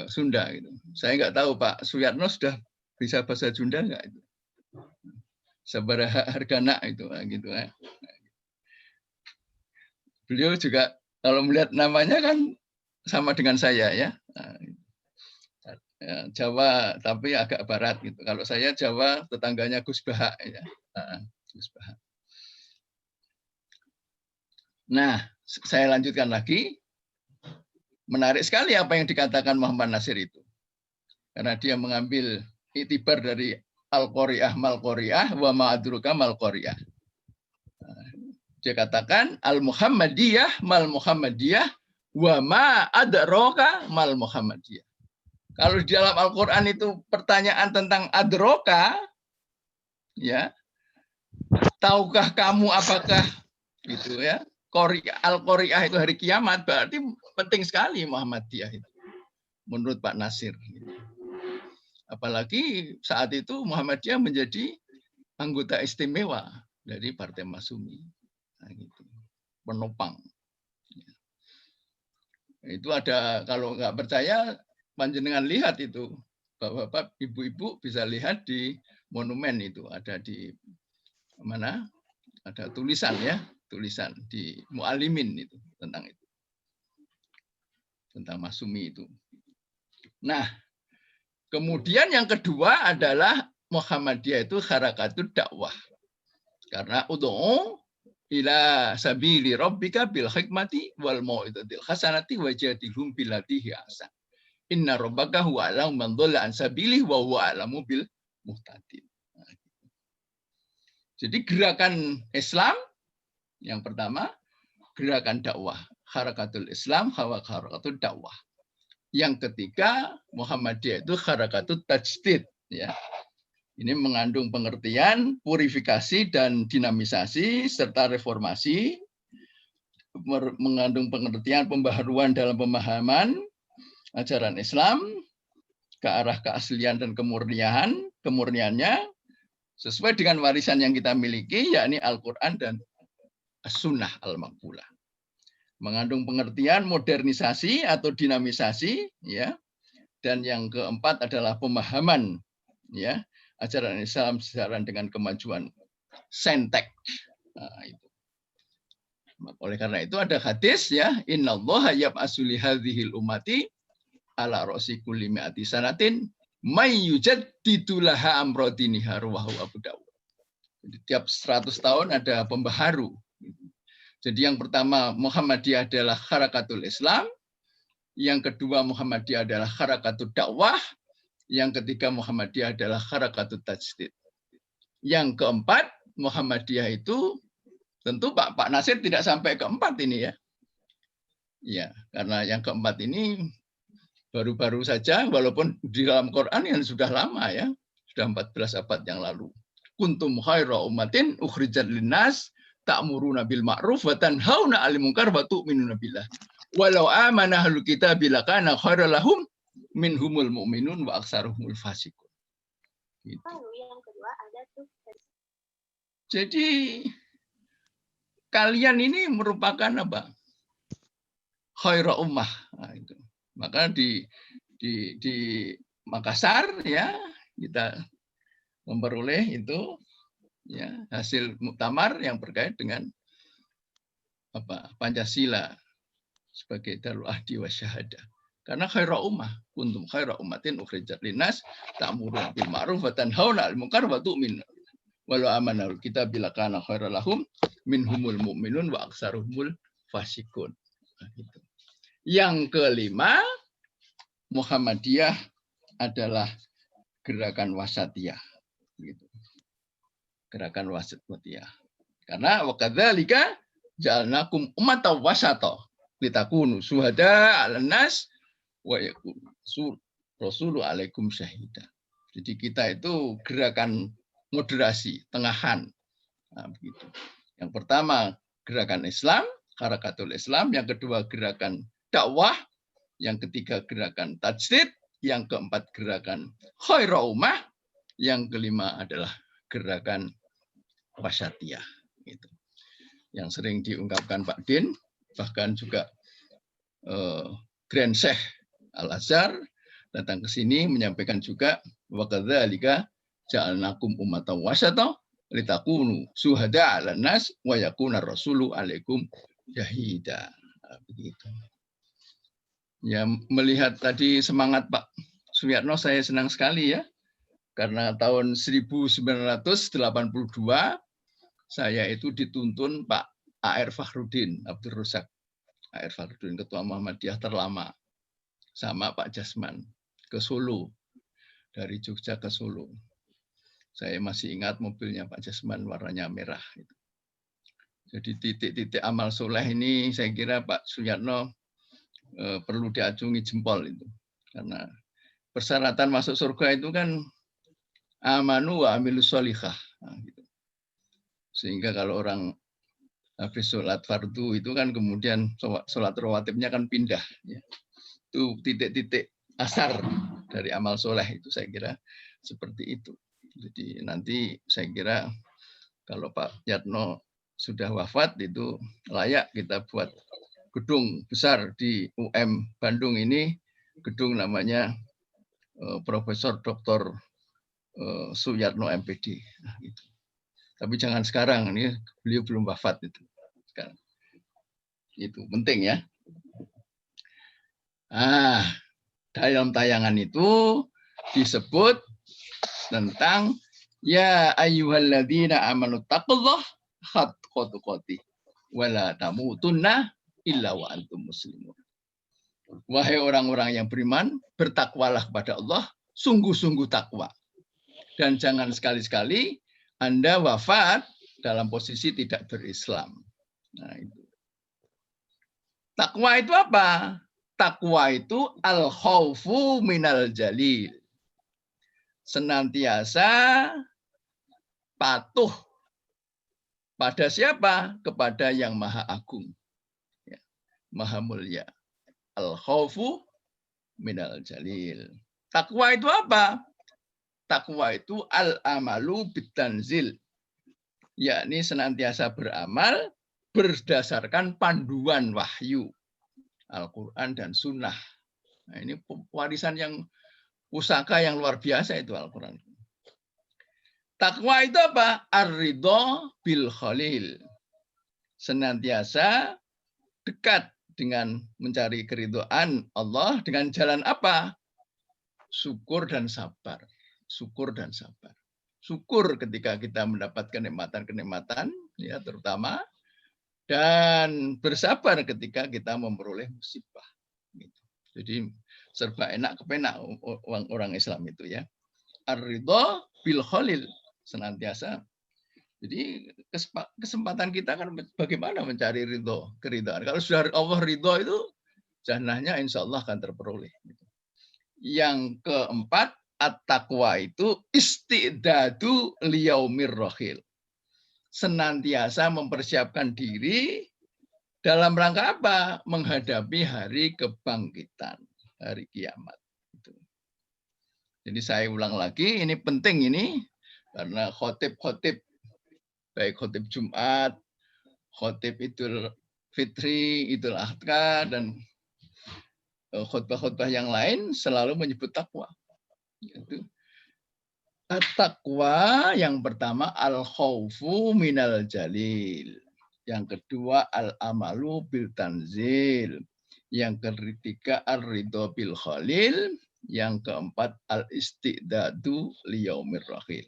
Sunda gitu. Saya nggak tahu Pak Suyatno sudah bisa bahasa Sunda nggak itu. Sabaraha hargana itu gitu ya. Beliau juga kalau melihat namanya kan sama dengan saya ya. Jawa tapi agak barat gitu. Kalau saya Jawa tetangganya Gus Baha ya. Gus Baha. Nah, saya lanjutkan lagi. Menarik sekali apa yang dikatakan Muhammad Nasir itu. Karena dia mengambil itibar dari Al-Qari'ah Mal-Qari'ah wa ma'adruka Mal-Qari'ah. Dia katakan Al-Muhammadiyah Mal-Muhammadiyah wa ma'adraka Mal-Muhammadiyah. Kalau di dalam Al-Quran itu pertanyaan tentang adroka, ya, tahukah kamu apakah gitu ya? Al-Qari'ah itu hari kiamat, berarti penting sekali Muhammadiyah itu. Menurut Pak Nasir. Apalagi saat itu Muhammadiyah menjadi anggota istimewa dari Partai Masumi. Nah, gitu. Penopang. Itu ada, kalau nggak percaya, panjenengan lihat itu. Bapak-bapak, ibu-ibu bisa lihat di monumen itu. Ada di mana? Ada tulisan ya. Tulisan di Mu'alimin itu tentang itu. Tentang Masumi itu. Nah, kemudian yang kedua adalah Muhammadiyah itu harakatul dakwah. Karena ud'u ila sabili rabbika bil hikmati wal mau'izatil hasanati wajadilhum billati ahsan. Inna rabbaka huwa a'lamu man dhalla an sabilihi wa huwa a'lamu bil muhtadin. Jadi gerakan Islam yang pertama, gerakan dakwah. Harakatul Islam, harakatul dakwah. Yang ketiga, Muhammadiyah itu harakatul tajdid. Ya. Ini mengandung pengertian, purifikasi, dan dinamisasi, serta reformasi. Mengandung pengertian pembaharuan dalam pemahaman ajaran Islam, ke arah keaslian dan kemurniannya, sesuai dengan warisan yang kita miliki, yakni Al-Quran dan As-Sunnah Al-Maqbulah. Mengandung pengertian modernisasi atau dinamisasi, ya. Dan yang keempat adalah pemahaman, ya, ajaran Islam sejalan dengan kemajuan saintek. Nah, itu. Oleh karena itu ada hadis, ya, innallaha yab'atsu li hadhil ummati ala ra'si kulli mi'ati sanatin may yujaddidu laha amra diniha, rawahu Abu Dawud. Jadi tiap 100 tahun ada pembaharu. Jadi yang pertama Muhammadiyah adalah harakatul Islam, yang kedua Muhammadiyah adalah harakatul dakwah, yang ketiga Muhammadiyah adalah harakatul tajdid. Yang keempat Muhammadiyah itu tentu Pak Nasir tidak sampai keempat ini, ya. Ya, karena yang keempat ini baru-baru saja, walaupun di dalam Quran yang sudah lama, ya, sudah 14 abad yang lalu. Kuntum khaira ummatin ukhrijat linnas ta'muruna bil ma'ruf wa tanhauna 'anil munkar wa tu'minuna billah. Walau amana ahlul kitabi lakana khairal lahum minhumul mu'minun wa aktsaruhumul fasiqun. Gitu. Jadi kalian ini merupakan apa? Khaira ummah. Nah, itu. Maka di Makassar, ya, kita memperoleh itu, ya, hasil muktamar yang berkait dengan apa? Pancasila sebagai darul ahdi wa syahadah. Karena khaira ummah, kuntum khaira ummatin ukhrijat linnas ta'muruna bil ma'ruf wa tanhauna 'anil munkar wa tu'minuna walau amanal kita bila kana khairal lahum minhumul mu'minun wa aktsaruhumul fasiqun. Nah, gitu. Yang kelima, Muhammadiyah adalah gerakan wasatiyah. Gitu. Gerakan wasatiyah. Karena wakadzalika ja'alnakum ummatan wasata litakunu syuhada 'alan nas wa yakunu rasulu 'alaikum syahida. Jadi kita itu gerakan moderasi, tengahan. Nah, begitu. Yang pertama gerakan Islam, harakatul Islam, yang kedua gerakan dakwah, yang ketiga gerakan tajdid, yang keempat gerakan khaira ummah, yang kelima adalah gerakan wasatiyah. Gitu. Yang sering diungkapkan Pak Din, bahkan juga Grand Syekh Al-Azhar datang ke sini menyampaikan juga wa kadzalika ja'alnakum ummatan wasata litakunu syuhada 'alan nas wa yakuna rasulu 'alaikum syahida. Begitu. Ya, melihat tadi semangat Pak Suyatno, saya senang sekali, ya. Karena tahun 1982 saya itu dituntun Pak A.R. Fakhruddin Abdul Razak. A.R. Fakhruddin, Ketua Muhammadiyah terlama, sama Pak Jasman ke Solo, dari Jogja ke Solo. Saya masih ingat mobilnya Pak Jasman warnanya merah. Jadi titik-titik amal soleh ini saya kira Pak Suyatno perlu diacungi jempol itu. Karena persyaratan masuk surga itu kan amanu wa amilus sholihah. Nah, gitu. Sehingga kalau orang habis sholat fardu itu kan kemudian sholat rawatibnya kan pindah. Ya. Itu titik-titik asar dari amal soleh itu saya kira seperti itu. Jadi nanti saya kira kalau Pak Yatno sudah wafat itu layak kita buat gedung besar di UM Bandung ini, gedung namanya Profesor Dr. Suyatno MPD. Nah, gitu. Tapi jangan sekarang, ini beliau belum wafat itu. Sekarang. Itu penting, ya. Dalam tayangan itu disebut tentang ya ayyuhalladzina amanu taqullah haqqa tuqatih wa la tamutunna illa wa antum muslimun. Wahai orang-orang yang beriman, bertakwalah kepada Allah, sungguh-sungguh takwa. Dan jangan sekali-sekali Anda wafat dalam posisi tidak berislam. Nah, itu. Takwa itu apa? Takwa itu al-khaufu minal jalil. Senantiasa patuh pada siapa? Kepada yang maha agung. Ya, maha mulia. Al-khaufu minal jalil. Takwa itu apa? takwa itu al-amalu bitanzil, yakni senantiasa beramal berdasarkan panduan wahyu Al-Quran dan Sunnah. Nah, ini warisan yang pusaka yang luar biasa itu Al-Quran. Takwa itu apa? Ar-ridho bil khalil. Senantiasa dekat dengan mencari keridhaan Allah dengan jalan apa? Syukur dan sabar. Syukur dan sabar. Syukur ketika kita mendapat kenikmatan-kenikmatan, ya terutama, dan bersabar ketika kita memperoleh musibah. Jadi serba enak kepenak orang Islam itu ya. Ar-ridho bil khalil, senantiasa. Jadi kesempatan kita kan bagaimana mencari ridho, keridhaan. Kalau sudah Allah ridho itu jannahnya insya Allah akan terperoleh. Yang keempat, at-taqwa itu istidadu liyaumir rohil. Senantiasa mempersiapkan diri dalam rangka apa? Menghadapi hari kebangkitan, hari kiamat. Jadi saya ulang lagi, ini penting ini, karena khotib-khotib, baik khotib Jumat, khotib Idul Fitri, Idul Adha, dan khotbah-khotbah yang lain selalu menyebut takwa. At-taqwa yang pertama al-khaufu minal jalil. Yang kedua al-amalu bil tanzil. Yang ketiga ar-ridho bil khalil. Yang keempat al-istidadu liyaumir rahil.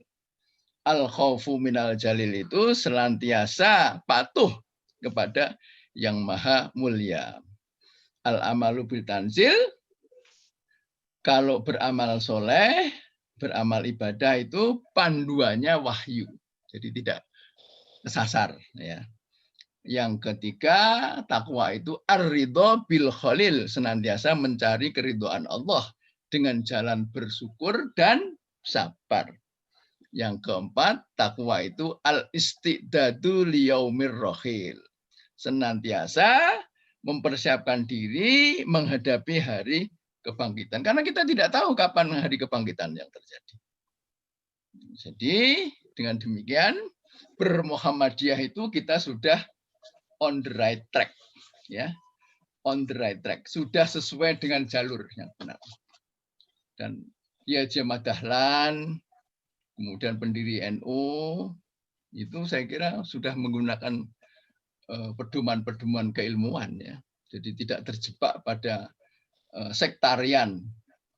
Al-khaufu minal jalil itu senantiasa patuh kepada yang maha mulia. Al-amalu bil tanzil, kalau beramal soleh, beramal ibadah itu panduannya wahyu. Jadi tidak kesasar. Ya. Yang ketiga, takwa itu ar-ridho bil khalil, senantiasa mencari keridhaan Allah dengan jalan bersyukur dan sabar. Yang keempat, takwa itu al-istidadu liyaumir rahil, senantiasa mempersiapkan diri menghadapi hari kebangkitan. Karena kita tidak tahu kapan hari kebangkitan yang terjadi. Jadi dengan demikian bermuhammadiyah itu kita sudah on the right track, ya, on the right track, sudah sesuai dengan jalur yang benar. Dan Kiai Haji Dahlan, kemudian pendiri NU, itu saya kira sudah menggunakan pedoman-pedoman keilmuan, ya. Jadi tidak terjebak pada sektarian,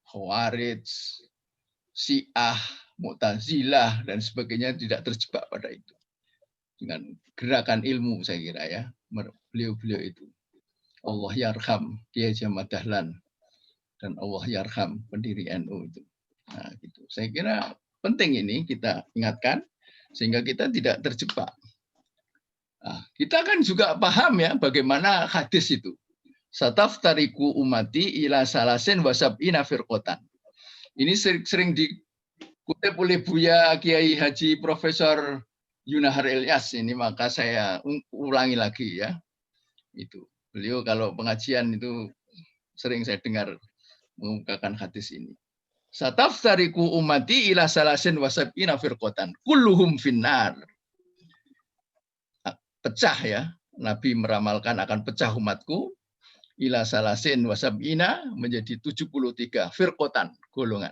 Khawarij, Syiah, Mu'tazilah, dan sebagainya, tidak terjebak pada itu. Dengan gerakan ilmu, saya kira ya, beliau-beliau itu. Allah yarham Kiai Haji Dahlan dan Allah yarham pendiri NU itu. Nah, gitu. Saya kira penting ini kita ingatkan sehingga kita tidak terjebak. Nah, kita kan juga paham ya bagaimana hadis itu. Sataftariku umati ila salasin wasab'ina firqotan. Ini sering dikutip oleh Buya Kiai Haji Profesor Yunahar Ilyas ini, maka saya ulangi lagi ya. Itu beliau kalau pengajian itu sering saya dengar mengungkapkan hadis ini. Sataftariku umati ila salasin wasab'ina firqotan kulluhum finnar. Pecah ya, Nabi meramalkan akan pecah umatku ila salasin wasab'ina menjadi 73 firqotan, golongan.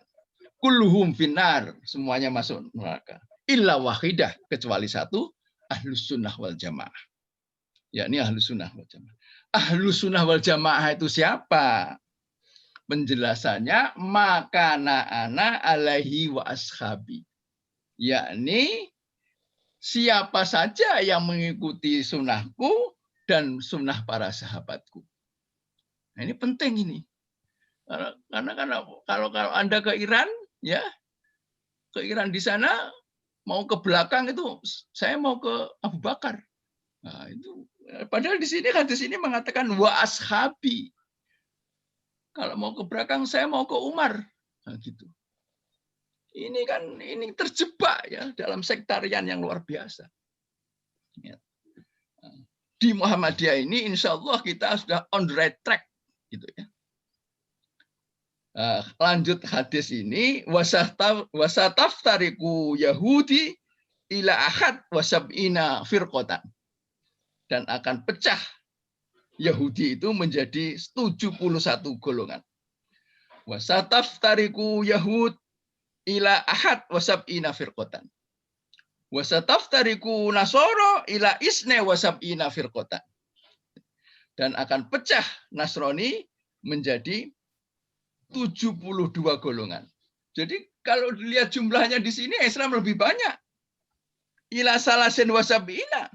Kulluhum finnar, semuanya masuk neraka. Illa wahidah, kecuali satu, ahlus sunnah wal jamaah. Yakni ahlus sunnah wal jamaah. Ahlus sunnah wal jamaah itu siapa? Penjelasannya makana ana alaihi wa ashabi. Yakni siapa saja yang mengikuti sunnahku dan sunnah para sahabatku. Nah, ini penting ini. Karena kalau Anda ke Iran, ya, ke Iran di sana mau ke belakang itu saya mau ke Abu Bakar. Nah, itu padahal di sini hadis ini mengatakan wa ashabi. Kalau mau ke belakang saya mau ke Umar. Nah, gitu. Ini kan ini terjebak ya dalam sektarian yang luar biasa. Ya. Di Muhammadiyah ini insya Allah kita sudah on the right track. Gitu ya. Lanjut hadis ini, wasataftariku Yahudi ila ahad wasab'ina firqatan. Dan akan pecah Yahudi itu menjadi 71 golongan. Wasataftariku Yahud ila ahad wasab'ina firqatan. Wasataftariku Nasoro ila isne wasab'ina firqatan. Dan akan pecah Nasrani menjadi 72 golongan. Jadi kalau dilihat jumlahnya di sini Islam lebih banyak. Ila salasin wasab'ina.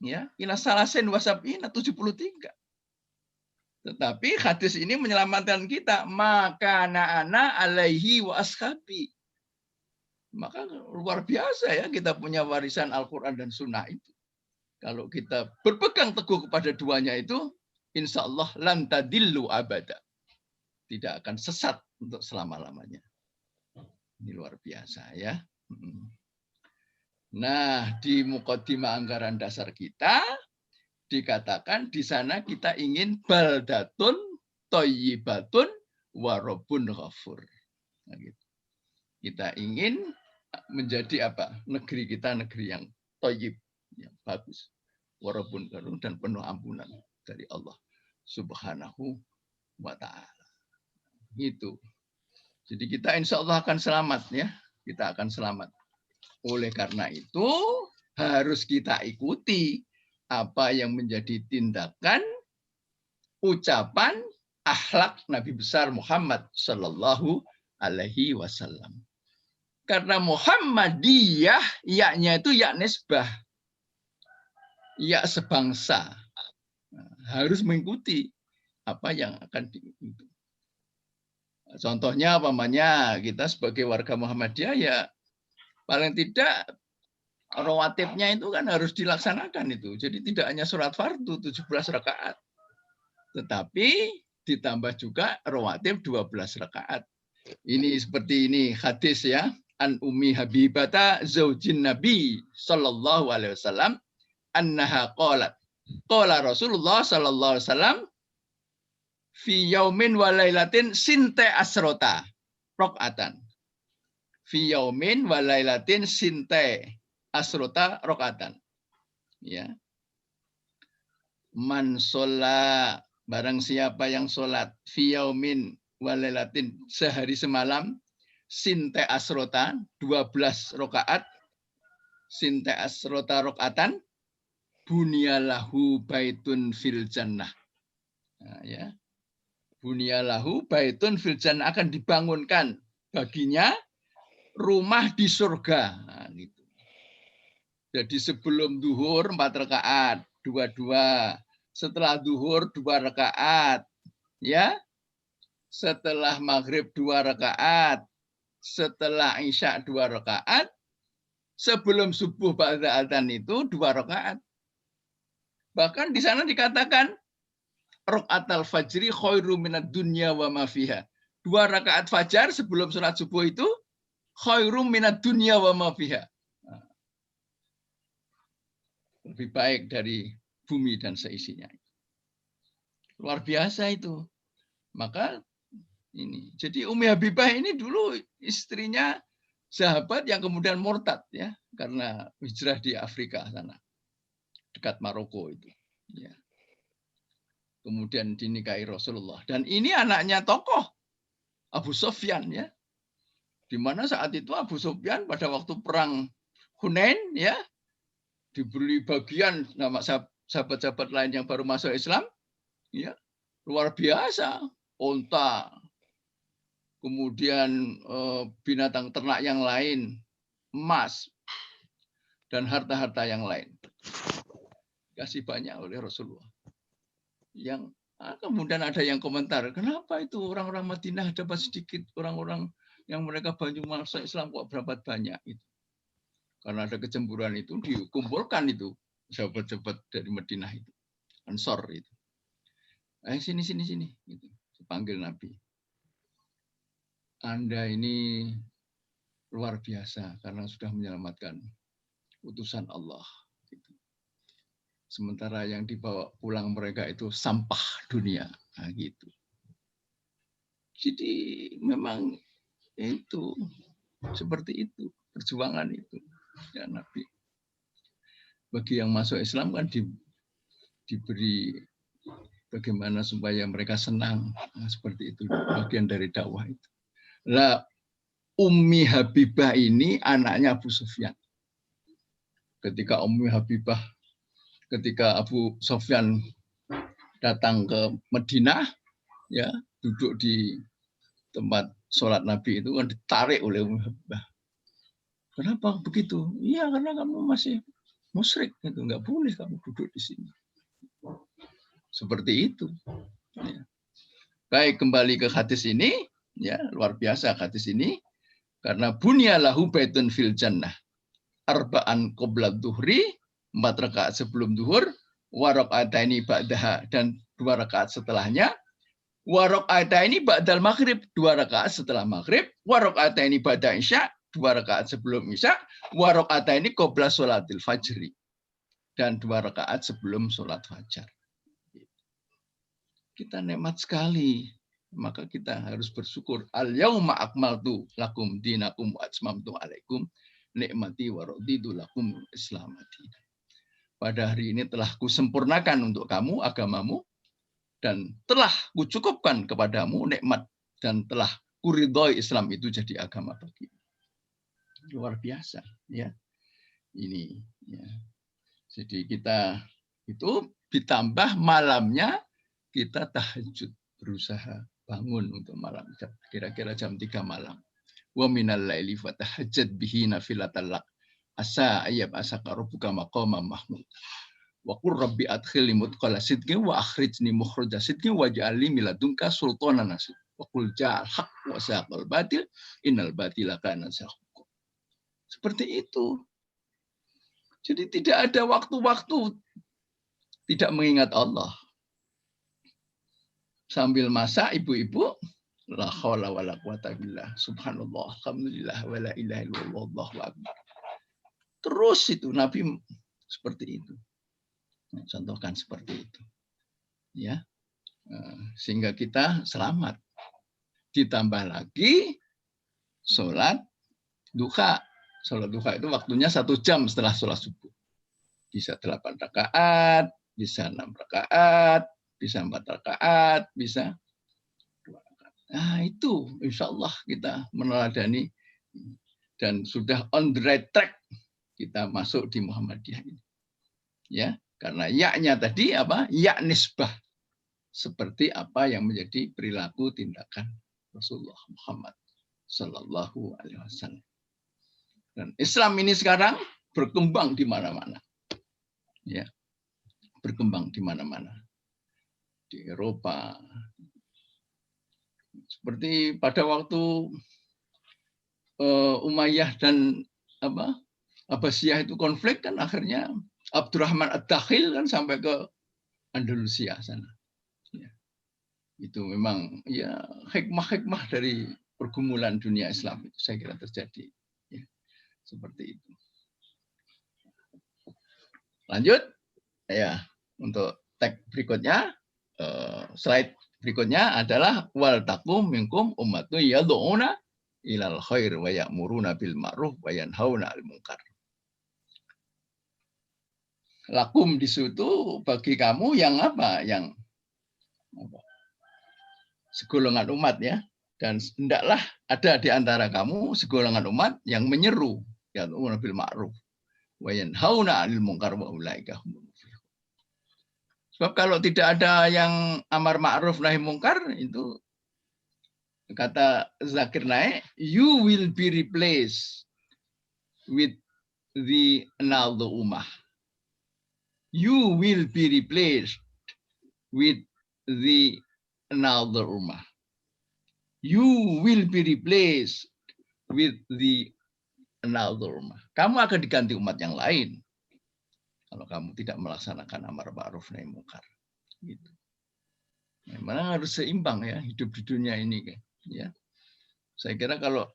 Ya, ila salasin wasab'ina 73. Tetapi hadis ini menyelamatkan kita. Maka ana alaihi wa ashabi. Maka luar biasa ya kita punya warisan Al-Quran dan Sunnah itu. Kalau kita berpegang teguh kepada duanya itu, insya Allah lan tadillu abada. Tidak akan sesat untuk selama-lamanya. Ini luar biasa ya. Nah, di muqaddimah anggaran dasar kita dikatakan di sana kita ingin baldatun thayyibatun wa rabbun ghafur. Nah, gitu. Kita ingin menjadi apa? Negeri kita negeri yang thayyib, yang bagus. Wa rabbun ghafur dan penuh ampunan dari Allah Subhanahu wa taala. Itu. Jadi kita insya Allah akan selamat ya. Kita akan selamat. Oleh karena itu harus kita ikuti apa yang menjadi tindakan, ucapan, akhlak Nabi besar Muhammad Sallallahu Alaihi Wasallam. Karena Muhammadiyah, yaknya itu yak nisbah, yak sebangsa. Harus mengikuti apa yang akan diikuti. Contohnya pamannya kita sebagai warga Muhammadiyah ya paling tidak rawatibnya itu kan harus dilaksanakan itu. Jadi tidak hanya sholat fardu 17 rakaat. Tetapi ditambah juga rawatib 12 rakaat. Ini seperti ini hadis ya. An Ummi Habibata zaujin Nabi sallallahu alaihi wasallam annaha qalat. Qala Rasulullah sallallahu alaihi wasallam fi yaumin wa lailatin sinte asrota rakaatan. Fi yaumin wa lailatin sinte asrota rakaatan. Ya. Man sholat, barang siapa yang sholat fi yaumin wa lailatin sehari semalam sinte asrota 12 rakaat sinte asrota rakaatan bunyalahu baitun fil jannah. Nah, ya. Bunyalahu baitun fil jannah, akan dibangunkan baginya rumah di surga. Nah, gitu. Jadi sebelum duhur 4 rakaat, 2-2. Setelah duhur 2 rakaat. Ya. Setelah maghrib 2 rakaat. Setelah isya 2 rakaat. Sebelum subuh ba'da adzan itu 2 rakaat. Bahkan di sana dikatakan rakaat al-fajri khairu minad dunya wa ma fiha. 2 rakaat fajar sebelum sholat subuh itu khairu minad dunya wa ma fiha. Lebih baik dari bumi dan seisinya. Luar biasa itu. Maka ini. Jadi Ummi Habibah ini dulu istrinya sahabat yang kemudian murtad ya karena hijrah di Afrika sana. Dekat Maroko itu. Ya. Kemudian dinikahi Rasulullah. Dan ini anaknya tokoh Abu Sufyan ya. Di mana saat itu Abu Sufyan pada waktu perang Hunain ya diberi bagian nama sahabat-sahabat lain yang baru masuk Islam ya. Luar biasa, unta. Kemudian binatang ternak yang lain, emas dan harta-harta yang lain. Kasih banyak oleh Rasulullah. Yang kemudian ada yang komentar, kenapa itu orang-orang Madinah dapat sedikit, orang-orang yang mereka banyak masuk Islam kok berapa banyak itu. Karena ada kecemburuan itu dikumpulkan itu sahabat-sahabat dari Madinah itu, Ansor itu. Sini gitu. Dipanggil Nabi. Anda ini luar biasa karena sudah menyelamatkan utusan Allah. Sementara yang dibawa pulang mereka itu sampah dunia. Nah, gitu. Jadi memang itu seperti itu perjuangan itu ya Nabi. Bagi yang masuk Islam kan diberi bagaimana supaya mereka senang, nah, seperti itu bagian dari dakwah itu. Lah Ummi Habibah ini anaknya Abu Sufyan. Ketika Ummi Habibah, ketika Abu Sufyan datang ke Madinah, ya duduk di tempat sholat Nabi itu kan ditarik oleh Ummi Habibah. Kenapa begitu? Iya karena kamu masih musyrik, itu nggak boleh kamu duduk di sini. Seperti itu. Ya. Baik, kembali ke hadis ini, ya luar biasa hadis ini, karena bunyalahu baitun fil jannah, arba'an qabla dhuhri, 4 rakaat sebelum duhur, wa raka'ataini ba'daha, dan 2 rakaat setelahnya, wa raka'ataini ba'dal maghrib, 2 rakaat setelah maghrib, wa raka'ataini ba'da isya, 2 rakaat sebelum isya, wa raka'ataini qabla sholatil fajri, dan 2 rakaat sebelum sholat fajar. Kita nikmat sekali, maka kita harus bersyukur. Al yauma akmaltu lakum dinakum wa atmamtu alaikum nikmati wa raditu lakum Islam madinah. Pada hari ini telah kusempurnakan untuk kamu agamamu dan telah kucukupkan kepadamu nikmat dan telah kuridhoi Islam itu jadi agama bagimu. Luar biasa, ya. Ini, ya. Jadi kita itu ditambah malamnya kita tahajud, berusaha bangun untuk malam, kira-kira jam 3 malam. Wa minal laili fatahajjad bihi nafilatan lak asa ayyab asaka rabbuka maqaman mahmud. Wa qur rabbi adkhilni mudkhala sidqin wa akhrijni mukhraja sidqin waj'al li min ladunka sultanan nasir. Wa qul ja'al haqq wa saqal batil innal batila kana zahuqa. Seperti itu. Jadi tidak ada waktu-waktu tidak mengingat Allah. Sambil masak ibu-ibu, la haula wala quwata billah, subhanallah, alhamdulillah, wala ilaha illallah, Allahu akbar. Terus itu Nabi seperti itu. Contohkan seperti itu. Ya. Sehingga kita selamat. Ditambah lagi sholat duha. Sholat duha itu waktunya 1 jam setelah sholat subuh. Bisa 8 rakaat, bisa 6 rakaat, bisa 4 rakaat, bisa 2 rakaat. Nah itu insya Allah kita meneladani dan sudah on the right track kita masuk di Muhammadiyah ini. Ya, karena ya-nya tadi apa? Ya nisbah. Seperti apa yang menjadi perilaku tindakan Rasulullah Muhammad Sallallahu Alaihi Wasallam. Dan Islam ini sekarang berkembang di mana-mana. Ya, berkembang di mana-mana. Di Eropa. Seperti pada waktu Umayyah dan Abbasiyah itu konflik kan akhirnya Abdurrahman Ad-Dakhil kan sampai ke Andalusia sana. Ya. Itu memang ya hikmah-hikmah dari pergumulan dunia Islam itu saya kira terjadi. Ya. Seperti itu. Lanjut ya, untuk tag berikutnya. Slide berikutnya adalah wal taqum minkum ummatu yad'una ilal khair wa ya'muruna bil ma'ruf wa yanhauna 'anil munkar. Lakum di situ bagi kamu yang apa? Yang segolongan umat ya. Dan hendaklah ada di antara kamu segolongan umat yang menyeru yad'una bil ma'ruf wa yanhauna 'anil munkar wa ulaika humul. Sebab kalau tidak ada yang amar ma'ruf nahi mungkar, itu kata Zakir Naik, you will be replaced with the another ummah. You will be replaced with the another ummah. You will be replaced with the another ummah. Kamu akan diganti umat yang lain. Kalau kamu tidak melaksanakan amar ma'ruf nahi mungkar, gitu. Memang harus seimbang ya hidup di dunia ini, ya. Saya kira kalau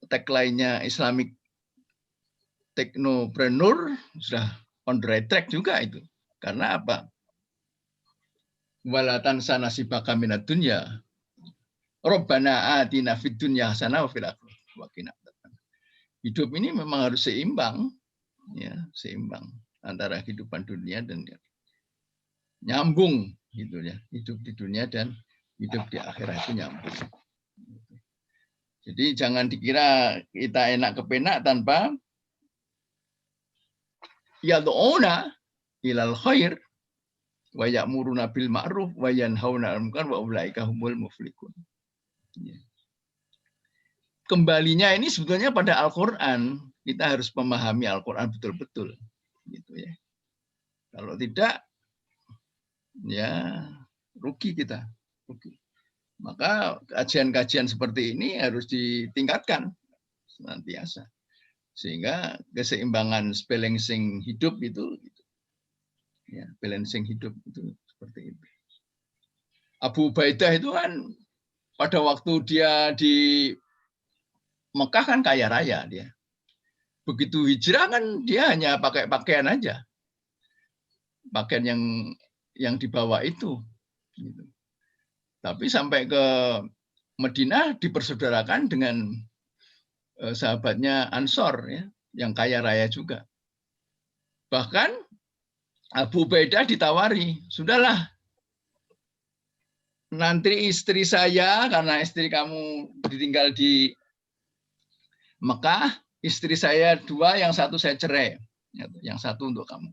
tagline-nya Islamic Technopreneur sudah on the right track juga itu. Karena apa? Wala tansa nasibaka minad dunya. Rabbana atina fid dunya hasanah wa fil akhirati wa qina adzabannar. Hidup ini memang harus seimbang, ya, seimbang antara kehidupan dunia dan nyambung gitu ya. Hidup di dunia dan hidup di akhirat itu nyambung. Jadi jangan dikira kita enak kepenak tanpa yad'una ilal khair wa ya'muruna bil ma'ruf wa yanhauna 'anil munkar wa ulaika humul muflihun. Kembalinya ini sebetulnya pada Al-Qur'an. Kita harus memahami Al-Qur'an betul-betul gitu ya. Kalau tidak ya rugi kita, rugi. Maka kajian-kajian seperti ini harus ditingkatkan senantiasa. Sehingga keseimbangan balancing hidup itu ya, balancing hidup itu seperti itu. Abu Ubaidah itu kan pada waktu dia di Mekah kan kaya raya dia. Begitu hijrah kan dia hanya pakai pakaian aja. Pakaian yang dibawa itu gitu. Tapi sampai ke Madinah dipersaudarakan dengan sahabatnya Ansor ya, yang kaya raya juga. Bahkan Abu Ubaidah ditawari, sudahlah nanti istri saya, karena istri kamu ditinggal di Mekah, istri saya 2, yang 1 saya cerai, yang 1 untuk kamu.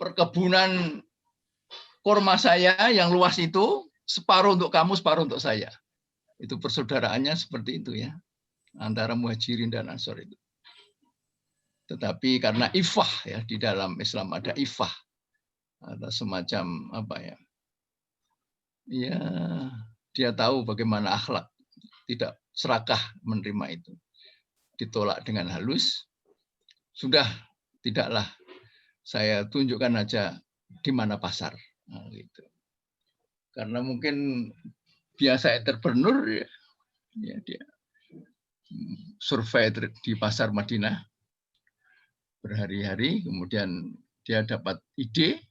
Perkebunan kurma saya yang luas itu separuh untuk kamu, separuh untuk saya. Itu persaudaraannya seperti itu ya, antara Muhajirin dan Ansor itu. Tetapi karena ifah ya, di dalam Islam ada ifah, ada semacam apa ya? Ya, dia tahu bagaimana akhlak, tidak serakah menerima itu. Ditolak dengan halus. Sudah, tidaklah, saya tunjukkan aja di mana pasar. Nah, gitu. Karena mungkin biasa entrepreneur ya dia survei di pasar Madinah berhari-hari, kemudian dia dapat ide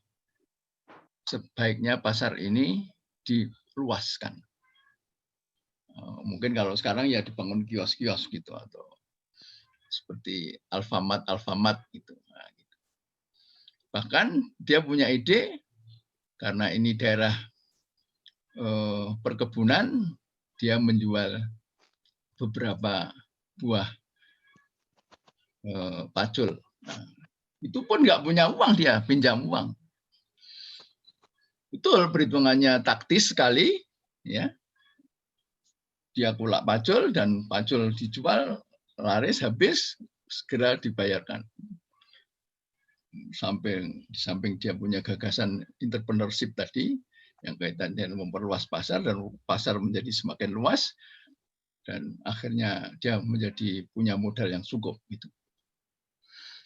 sebaiknya pasar ini diluaskan. Mungkin kalau sekarang ya dibangun kios-kios gitu atau seperti Alfamart gitu. Nah, gitu. Bahkan dia punya ide karena ini daerah perkebunan, dia menjual beberapa buah pacul. Nah, itu pun nggak punya uang, dia pinjam uang. Betul, perhitungannya taktis sekali, ya. Dia kulak pacul dan pacul dijual, laris habis, segera dibayarkan. Di samping dia punya gagasan entrepreneurship tadi, yang kaitannya dengan memperluas pasar dan pasar menjadi semakin luas, dan akhirnya dia menjadi punya modal yang cukup gitu.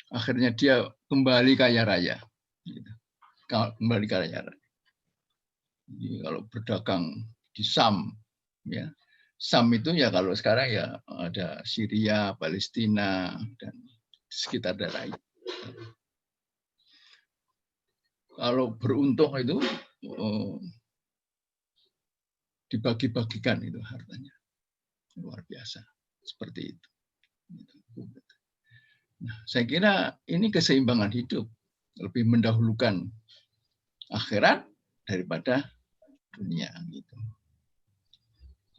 Akhirnya dia kembali kaya raya, gitu. Kembali kaya raya. Jadi kalau berdagang di Sam, ya Sam itu ya kalau sekarang ya ada Syria, Palestina dan sekitar daerah itu. Kalau beruntung itu dibagi-bagikan itu hartanya, luar biasa seperti itu. Nah, saya kira ini keseimbangan hidup, lebih mendahulukan akhirat daripada dunia gitu.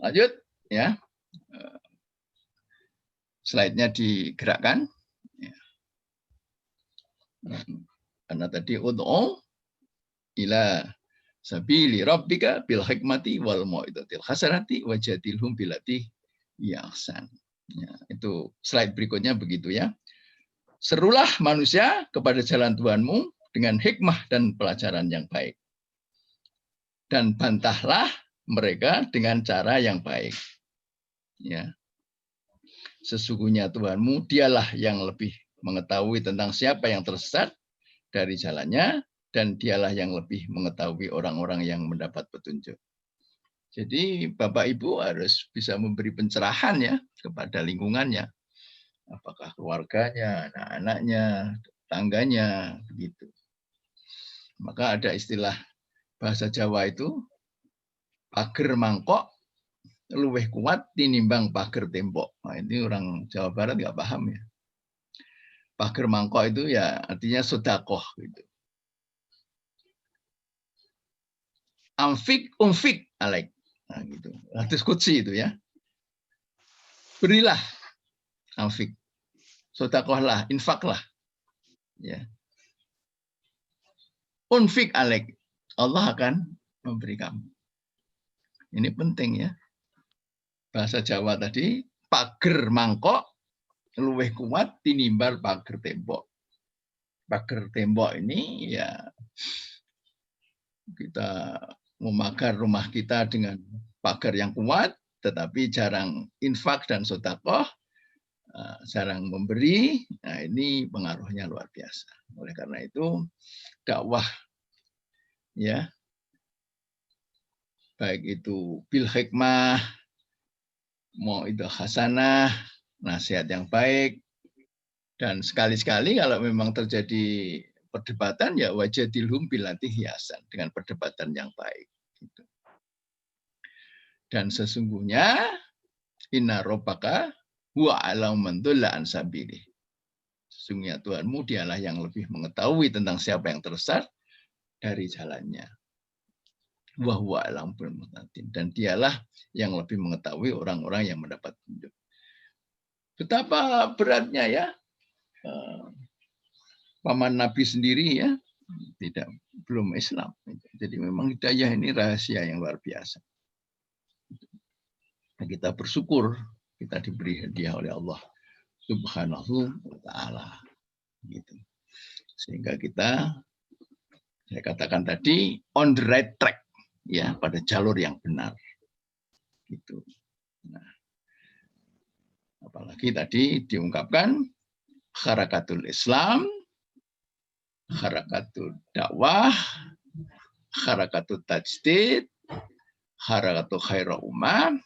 Lanjut ya, slide-nya digerakkan. Ya. Karena tadi ud'u ila sabili rabbika bil hikmati wal mau'izatil hasanati wajadilhum billati hiya ahsan. Ya, itu slide berikutnya begitu ya. Serulah manusia kepada jalan Tuhanmu dengan hikmah dan pelajaran yang baik. Dan bantahlah mereka dengan cara yang baik. Ya. Sesungguhnya Tuhanmu, dialah yang lebih mengetahui tentang siapa yang tersesat dari jalannya, dan dialah yang lebih mengetahui orang-orang yang mendapat petunjuk. Jadi Bapak Ibu harus bisa memberi pencerahan ya kepada lingkungannya. Apakah keluarganya, anak-anaknya, tangganya, begitu. Maka ada istilah bahasa Jawa itu, pager mangkok luweh kuat tinimbang pager tembok. Nah, ini orang Jawa Barat nggak paham ya. Pager mangkok itu ya artinya sodakoh gitu. Umfik alaik. Nah, gitu. Hadis qudsi itu ya. Berilah amfik. Sodakohlah, infaklah. Ya. Unfik alaik. Allah akan memberi kamu. Ini penting ya. Bahasa Jawa tadi, pager mangkok luweh kuat tinimbal pager tembok. Pager tembok ini ya kita memagar rumah kita dengan pagar yang kuat, tetapi jarang infak dan sedekah, jarang memberi. Nah, ini pengaruhnya luar biasa. Oleh karena itu dakwah ya, baik itu bil hikmah, mau itu hasanah, nasihat yang baik, dan sekali-sekali kalau memang terjadi perdebatan ya wajadilhum billati hiasan, dengan perdebatan yang baik. Dan sesungguhnya inna rabbaka huwa a'lamu man dhalla an sabilih. Sesungguhnya Tuhanmu dialah yang lebih mengetahui tentang siapa yang tersesat dari jalannya. Wa huwa a'lamu bil muhtadin, dan dialah yang lebih mengetahui orang-orang yang mendapat petunjuk. Betapa beratnya ya paman Nabi sendiri ya belum Islam. Jadi memang hidayah ini rahasia yang luar biasa. Nah, kita bersyukur kita diberi hadiah oleh Allah Subhanahu wa taala. Gitu. Sehingga kita, saya katakan tadi, on the right track ya, pada jalur yang benar. Gitu. Nah, apalagi tadi diungkapkan harakatul Islam, harakatul dakwah, harakatul tajdid, harakatul khairul ummah,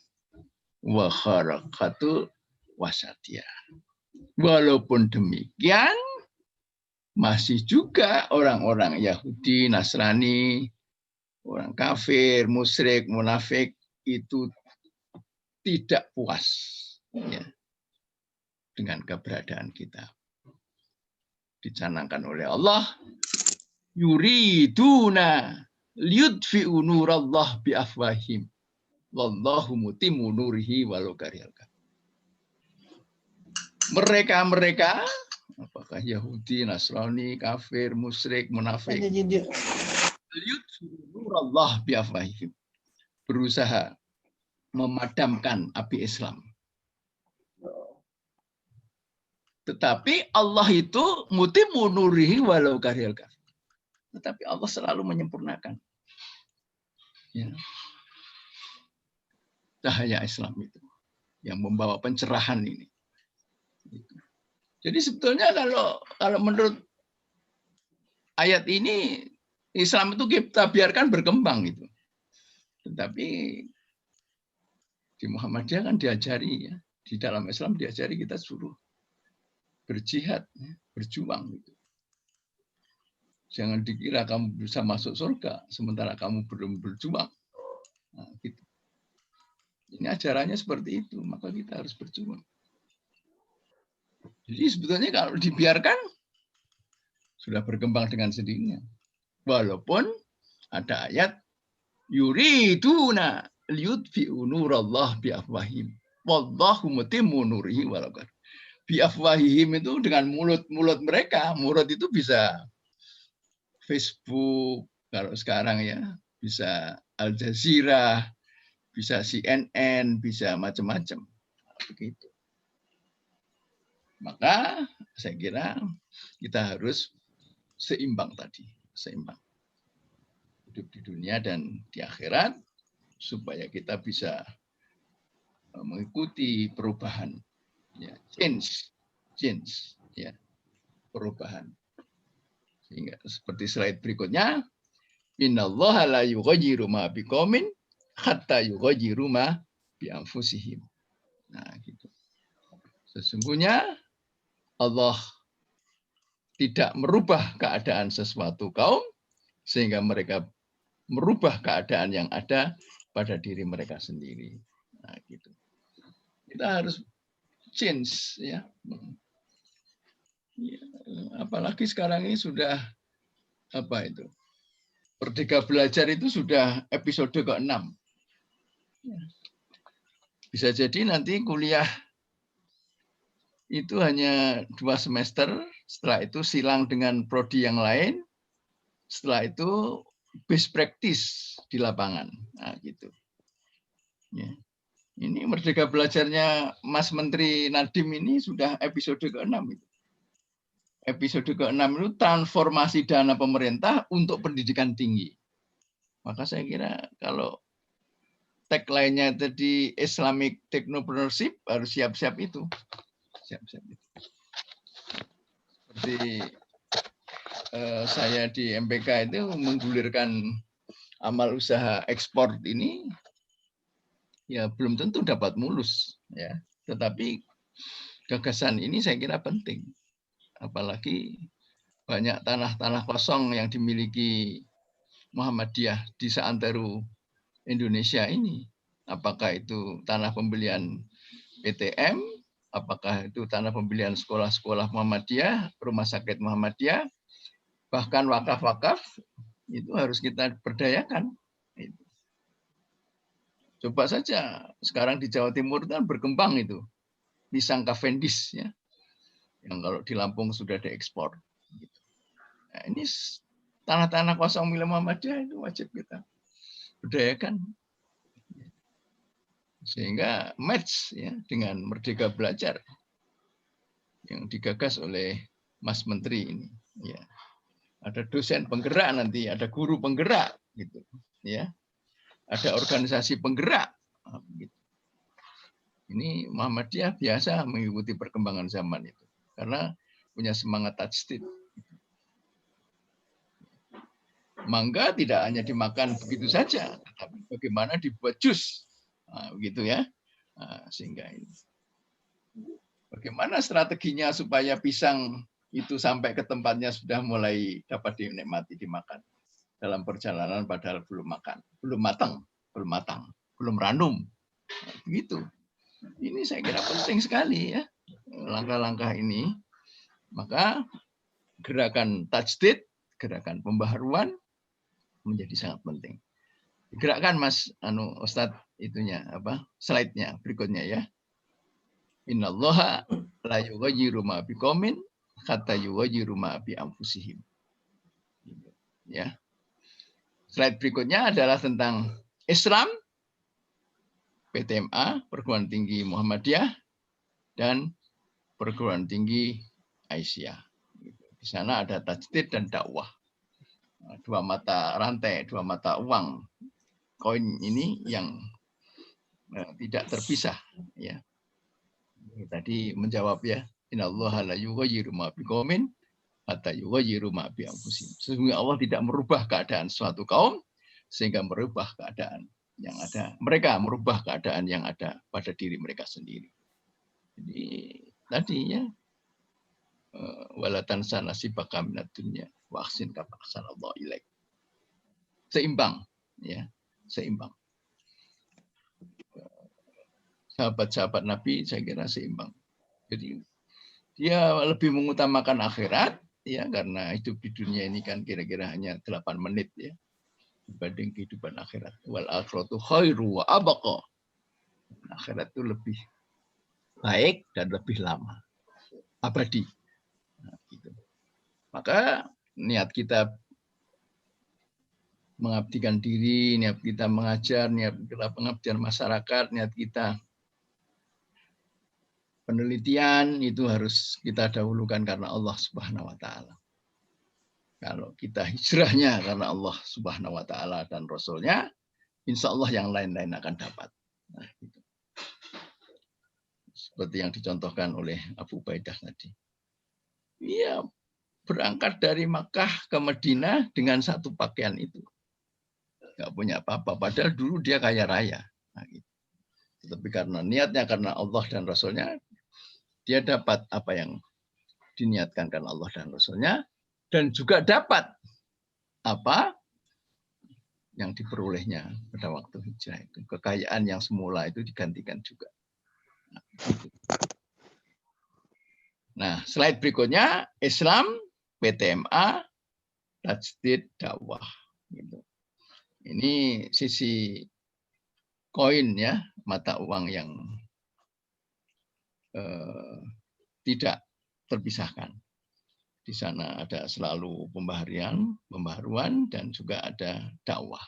wa harakatul wasatiyah. Walaupun demikian, masih juga orang-orang Yahudi, Nasrani, orang kafir, musyrik, munafik itu tidak puas ya, dengan keberadaan kita. Dicanangkan oleh Allah, yuriduna liyudfi'u nurallah biafwahim wallahu mutimmu nurihi walau karihal kafirun. Mereka apakah Yahudi, Nasrani, kafir, musyrik, munafik, liyudfi'u nurallah biafwahim, berusaha memadamkan api Islam. Tetapi Allah itu mutimmu nurihi walau karihal kafirun. Tetapi Allah selalu menyempurnakan ya, cahaya Islam itu yang membawa pencerahan ini. Jadi sebetulnya kalau menurut ayat ini Islam itu kita biarkan berkembang gitu. Tetapi di Muhammadiyah kan diajari ya, di dalam Islam diajari kita suruh berjihad, berjuang gitu. Jangan dikira kamu bisa masuk surga sementara kamu belum berjuang. Nah, gitu. Ini ajarannya seperti itu, maka kita harus berjuang. Jadi sebetulnya kalau dibiarkan sudah berkembang dengan sendirinya. Walaupun ada ayat yuriduna liyudfi'u nurallah biafwahim wallahu mutimmu nurihi walau karihal. Biafwahihim itu dengan mulut mereka. Mulut itu bisa Facebook kalau sekarang ya, bisa Al Jazeera, bisa CNN, bisa macam-macam. Begitu. Maka saya kira kita harus seimbang tadi, seimbang. Hidup di dunia dan di akhirat supaya kita bisa mengikuti perubahan ya, change ya, perubahan. Sehingga seperti slide berikutnya, innallaha la yughayyiru ma biqaumin hatta yughayyiru ma bi anfusihim. Nah, gitu. Sesungguhnya Allah tidak merubah keadaan sesuatu kaum sehingga mereka merubah keadaan yang ada pada diri mereka sendiri. Nah, gitu. Kita harus change ya. Ya, apalagi sekarang ini sudah apa itu? Merdeka Belajar itu sudah episode ke-6. Ya. Bisa jadi nanti kuliah itu hanya 2 semester, setelah itu silang dengan prodi yang lain, setelah itu best practice di lapangan. Nah, gitu. Ya. Ini Merdeka Belajarnya Mas Menteri Nadiem ini sudah episode ke-6 itu. Episode ke-6 itu transformasi dana pemerintah untuk pendidikan tinggi. Maka saya kira kalau tagline-nya tadi Islamic Technopreneurship harus siap-siap itu. Siap-siap itu. Seperti saya di MPK itu menggulirkan amal usaha ekspor ini, ya belum tentu dapat mulus. Ya. Tetapi gagasan ini saya kira penting. Apalagi banyak tanah-tanah kosong yang dimiliki Muhammadiyah di seantero Indonesia ini. Apakah itu tanah pembelian PTM, apakah itu tanah pembelian sekolah-sekolah Muhammadiyah, rumah sakit Muhammadiyah, bahkan wakaf-wakaf, itu harus kita berdayakan. Coba saja, sekarang di Jawa Timur kan berkembang itu, pisang Cavendish, ya, yang kalau di Lampung sudah diekspor. Nah, ini tanah-tanah kosong milik Muhammadiyah itu wajib kita berdayakan. Sehingga match ya dengan Merdeka Belajar yang digagas oleh Mas Menteri ini. Ya. Ada dosen penggerak nanti, ada guru penggerak, gitu. Ya, ada organisasi penggerak. Gitu. Ini Muhammadiyah biasa mengikuti perkembangan zaman itu, karena punya semangat tajdid. Mangga tidak hanya dimakan begitu saja, tetapi bagaimana dibuat jus, nah, begitu ya. Nah, sehingga ini, bagaimana strateginya supaya pisang itu sampai ke tempatnya sudah mulai dapat dinikmati dimakan dalam perjalanan padahal belum makan, belum matang, belum ranum, nah, begitu. Ini saya kira penting sekali ya langkah-langkah ini. Maka gerakan tajdid, gerakan pembaharuan menjadi sangat penting. Gerakkan Mas Ustadz itunya apa? Slide-nya berikutnya ya. Innallaha la yughayyiru ma biqaumin hatta yughayyiru ma bi anfusihim. Ya. Slide berikutnya adalah tentang Islam, PTMA, Perguruan Tinggi Muhammadiyah, dan Perguruan Tinggi Aisyah. Di sana ada tajdid dan dakwah. Dua mata rantai, dua mata uang koin ini yang tidak terpisah. Ya. Tadi menjawab ya, innallaha la yughayyiru ma biqaumin hatta yughayyiru ma bi anfusihim. Sesungguhnya Allah tidak merubah keadaan suatu kaum sehingga merubah keadaan yang ada. Mereka merubah keadaan yang ada pada diri mereka sendiri. Jadi tadi ya, walatan sana sibaka minad dunya wa ahsin kama ahsanallahu ilaik. Seimbang ya, seimbang. Sahabat-sahabat Nabi saya kira seimbang. Jadi dia lebih mengutamakan akhirat ya, karena hidup di dunia ini kan kira-kira hanya 8 menit ya dibanding kehidupan akhirat. Wal akhiratu khairu wa abqa. Akhirat itu lebih baik dan lebih lama, abadi. Nah, gitu. Maka niat kita mengabdikan diri, niat kita mengajar, niat kita pengabdian masyarakat, niat kita penelitian itu harus kita dahulukan karena Allah Subhanahu wa taala. Kalau kita hijrahnya karena Allah Subhanahu wa taala dan Rasulnya, insya Allah yang lain-lain akan dapat. Nah, gitu. Seperti yang dicontohkan oleh Abu Ubaidah tadi. Iya, berangkat dari Makkah ke Madinah dengan satu pakaian itu. Nggak punya apa-apa. Padahal dulu dia kaya raya. Nah, gitu. Tetapi karena niatnya karena Allah dan Rasulnya, dia dapat apa yang diniatkan karena Allah dan Rasulnya, dan juga dapat apa yang diperolehnya pada waktu hijrah itu. Kekayaan yang semula itu digantikan juga. Nah, slide berikutnya, Islam, PTMA, tajdid dakwah. Gitu. Ini sisi koin ya, mata uang yang tidak terpisahkan. Di sana ada selalu pembaharuan, dan juga ada dakwah.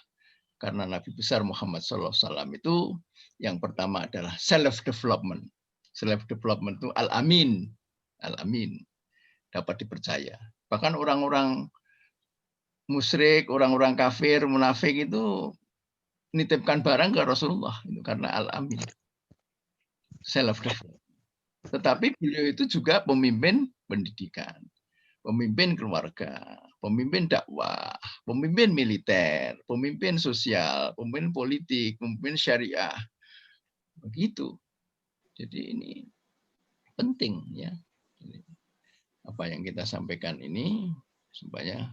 Karena Nabi besar Muhammad SAW itu yang pertama adalah self-development. Self-development itu al-amin. Al-amin. Dapat dipercaya. Bahkan orang-orang musyrik, orang-orang kafir, munafik itu nitipkan barang ke Rasulullah. Itu karena al-amin. Self-development. Tetapi beliau itu juga pemimpin pendidikan, pemimpin keluarga, pemimpin dakwah, pemimpin militer, pemimpin sosial, pemimpin politik, pemimpin syariah. Begitu. Jadi ini penting ya. Apa yang kita sampaikan ini supaya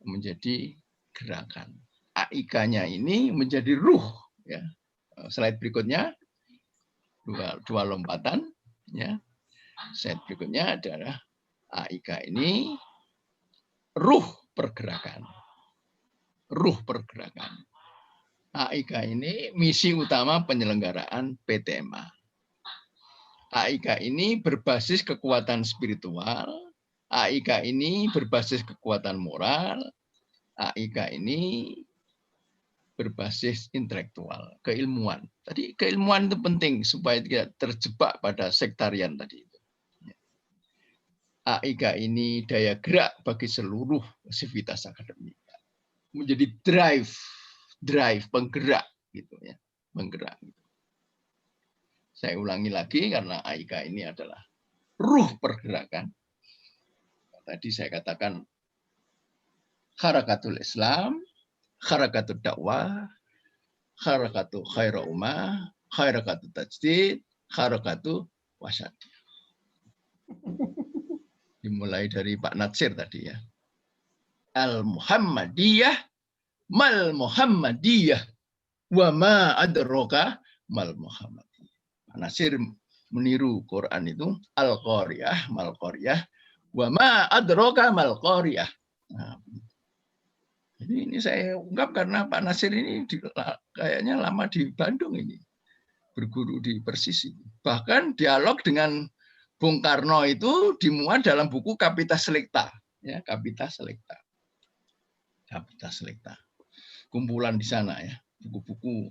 menjadi gerakan. AIK-nya ini menjadi ruh ya. Slide berikutnya dua lompatan ya. Slide berikutnya adalah AIK ini ruh pergerakan. Ruh pergerakan. AIK ini misi utama penyelenggaraan PTMA. AIK ini berbasis kekuatan spiritual. AIK ini berbasis kekuatan moral. AIK ini berbasis intelektual, keilmuan. Tadi keilmuan itu penting supaya tidak terjebak pada sektarian tadi itu. AIK ini daya gerak bagi seluruh sivitas akademik. Menjadi drive penggerak gitu ya, penggerak. Saya ulangi lagi karena AIK ini adalah ruh pergerakan. Tadi saya katakan harakatul Islam, harakatul dakwah, harakatul khairul ummah, harakatul tajdid, harakatul wasyatiyah. Dimulai dari Pak Natsir tadi ya. Al-Muhammadiyah, mal Muhammadiyah, wa ma adraka mal Muhammadiyah. Pak Natsir meniru Quran itu Al-Qariyah, mal Qariyah, wa ma adraka mal Qariyah. Nah, ini saya ungkap karena Pak Natsir ini kayaknya lama di Bandung ini. Berguru di Persis. Bahkan dialog dengan Bung Karno itu dimuat dalam buku Kapitas Selecta, ya, Kapitas Selecta. Kapitas Selecta. Kumpulan di sana ya, buku-buku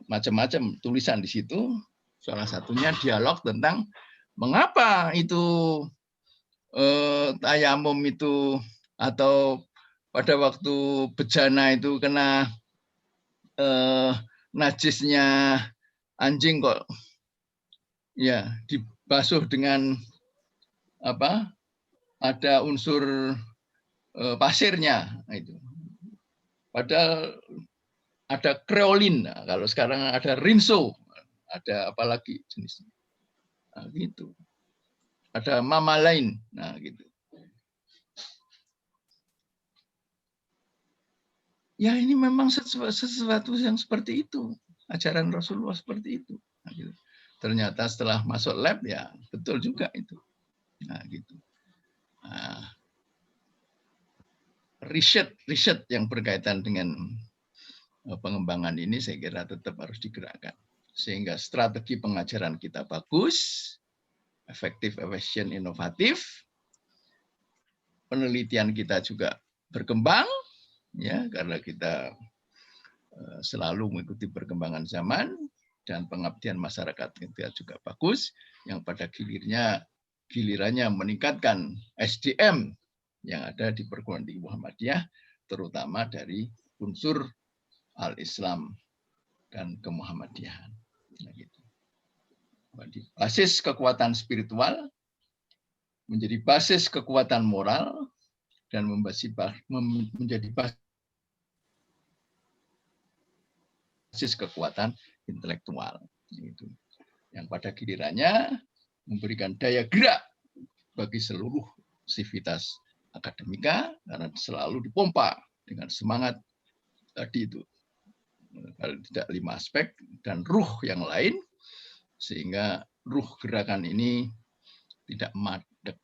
macam-macam tulisan di situ. Salah satunya dialog tentang mengapa itu tayamum itu atau pada waktu bejana itu kena najisnya anjing kok ya dibasuh dengan apa? Ada unsur pasirnya itu. Padahal ada kreolin, nah, kalau sekarang ada rinso, ada apa lagi jenisnya. Nah, gitu. Ada mama lain, nah gitu. Ya ini memang sesuatu yang seperti itu. Ajaran Rasulullah seperti itu. Nah, gitu. Ternyata setelah masuk lab ya betul juga itu. Nah gitu. Nah, riset yang berkaitan dengan pengembangan ini saya kira tetap harus digerakkan. Sehingga strategi pengajaran kita bagus, efektif, efisien, inovatif. Penelitian kita juga berkembang, ya karena kita selalu mengikuti perkembangan zaman, dan pengabdian masyarakat kita juga bagus, yang pada gilirannya meningkatkan SDM yang ada di perguruan tinggi Muhammadiyah, terutama dari unsur al-Islam dan kemuhammadiyahan. Nah, gitu. Basis kekuatan spiritual menjadi basis kekuatan moral dan menjadi basis kekuatan intelektual. Gitu. Yang pada gilirannya memberikan daya gerak bagi seluruh sivitas akademika karena selalu dipompa dengan semangat tadi itu. Kalau tidak 5 aspek dan ruh yang lain, sehingga ruh gerakan ini tidak madek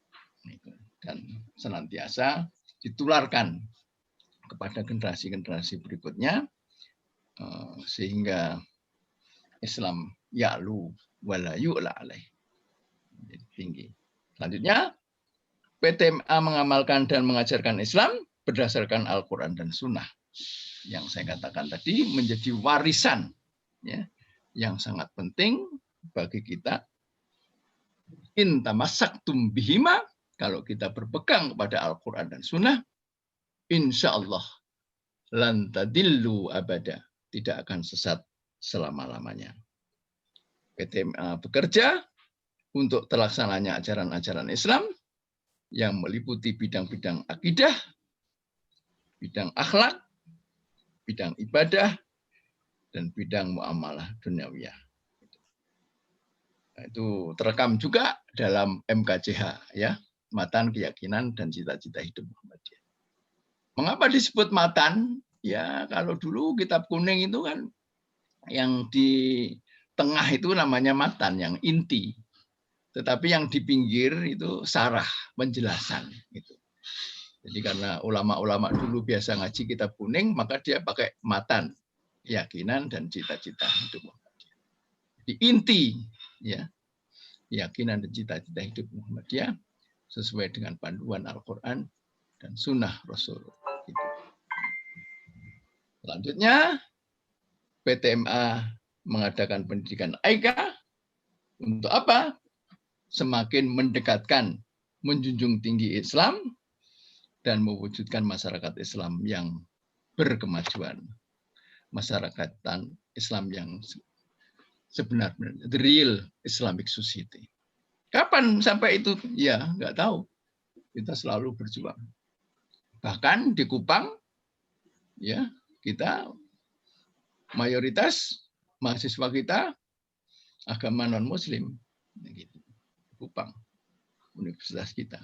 dan senantiasa ditularkan kepada generasi-generasi berikutnya, sehingga Islam ya'lu wala yu'la alaih, tinggi. Selanjutnya, PTMA mengamalkan dan mengajarkan Islam berdasarkan Al-Quran dan Sunnah. Yang saya katakan tadi menjadi warisan ya, yang sangat penting bagi kita. In tamassaktum bihima, kalau kita berpegang kepada Al-Quran dan Sunnah, insya Allah lan tadillu abada, tidak akan sesat selama-lamanya. PTMA bekerja untuk terlaksananya ajaran-ajaran Islam yang meliputi bidang-bidang akidah, bidang akhlak, bidang ibadah, dan bidang muamalah duniawiyah. Nah, itu terekam juga dalam MKCH, ya, Matan Keyakinan dan Cita-Cita Hidup Muhammadiyah. Mengapa disebut matan? Ya, kalau dulu kitab kuning itu kan yang di tengah itu namanya matan, yang inti. Tetapi yang di pinggir itu sarah, penjelasan. Gitu. Jadi karena ulama-ulama dulu biasa ngaji kitab kuning, maka dia pakai matan, keyakinan dan cita-cita hidup Muhammadiyah. Di inti, ya, keyakinan dan cita-cita hidup Muhammadiyah sesuai dengan panduan Al-Quran dan Sunnah Rasul. Gitu. Selanjutnya, PTMA mengadakan pendidikan AIKA untuk apa? Semakin mendekatkan, menjunjung tinggi Islam, dan mewujudkan masyarakat Islam yang berkemajuan. Masyarakat Islam yang sebenarnya, the real Islamic society. Kapan sampai itu? Ya, nggak tahu. Kita selalu berjuang. Bahkan di Kupang, ya, kita mayoritas mahasiswa kita agama non-Muslim. Gitu. Kupang, universitas kita.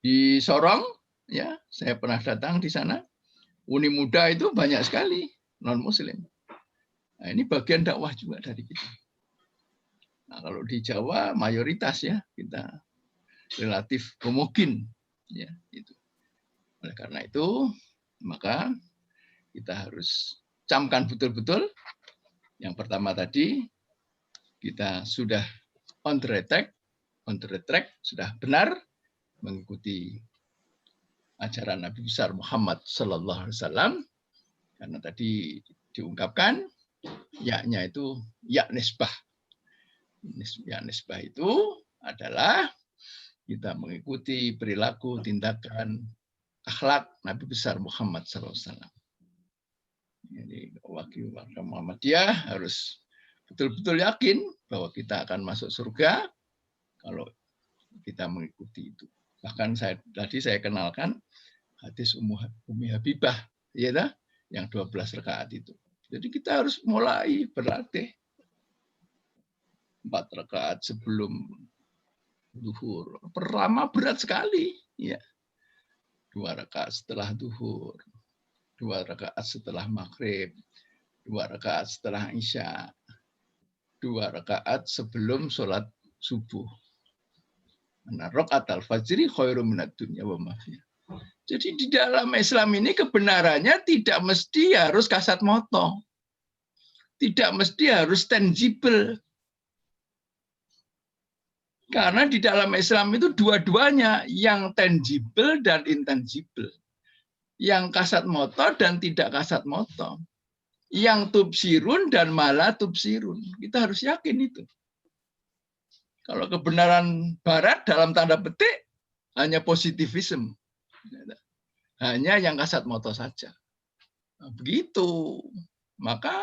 Di Sorong, ya, saya pernah datang di sana. Uni Muda itu banyak sekali non-Muslim. Nah, ini bagian dakwah juga dari kita. Nah, kalau di Jawa mayoritas ya kita relatif homogen, ya itu. Oleh karena itu, maka kita harus camkan betul-betul. Yang pertama tadi kita sudah on the track, sudah benar mengikuti ajaran Nabi besar Muhammad Sallallahu Alaihi Wasallam, karena tadi diungkapkan yaknya itu yak nisbah. Yak nisbah itu adalah kita mengikuti perilaku, tindakan, akhlak Nabi besar Muhammad Sallallahu Alaihi Wasallam. Jadi wakil warga Muhammadiyah harus betul-betul yakin bahwa kita akan masuk surga kalau kita mengikuti itu. Bahkan tadi saya kenalkan hadis Ummi Habibah, ya, yang 12 rakaat itu. Jadi kita harus mulai berlatih 4 rakaat sebelum zuhur. Pertama berat sekali, ya. 2 rakaat setelah zuhur, 2 rakaat setelah maghrib, 2 rakaat setelah isya, 2 rakaat sebelum sholat subuh. Nah, rakaat al-fajri khairum minad dunya wa ma fiha. Jadi di dalam Islam ini kebenarannya tidak mesti harus kasat mata. Tidak mesti harus tangible. Karena di dalam Islam itu dua-duanya, yang tangible dan intangible. Yang kasat mata dan tidak kasat mata. Yang tubsirun dan malah tubsirun. Kita harus yakin itu. Kalau kebenaran barat dalam tanda petik hanya positivisme. Hanya yang kasat mata saja. Nah, begitu. Maka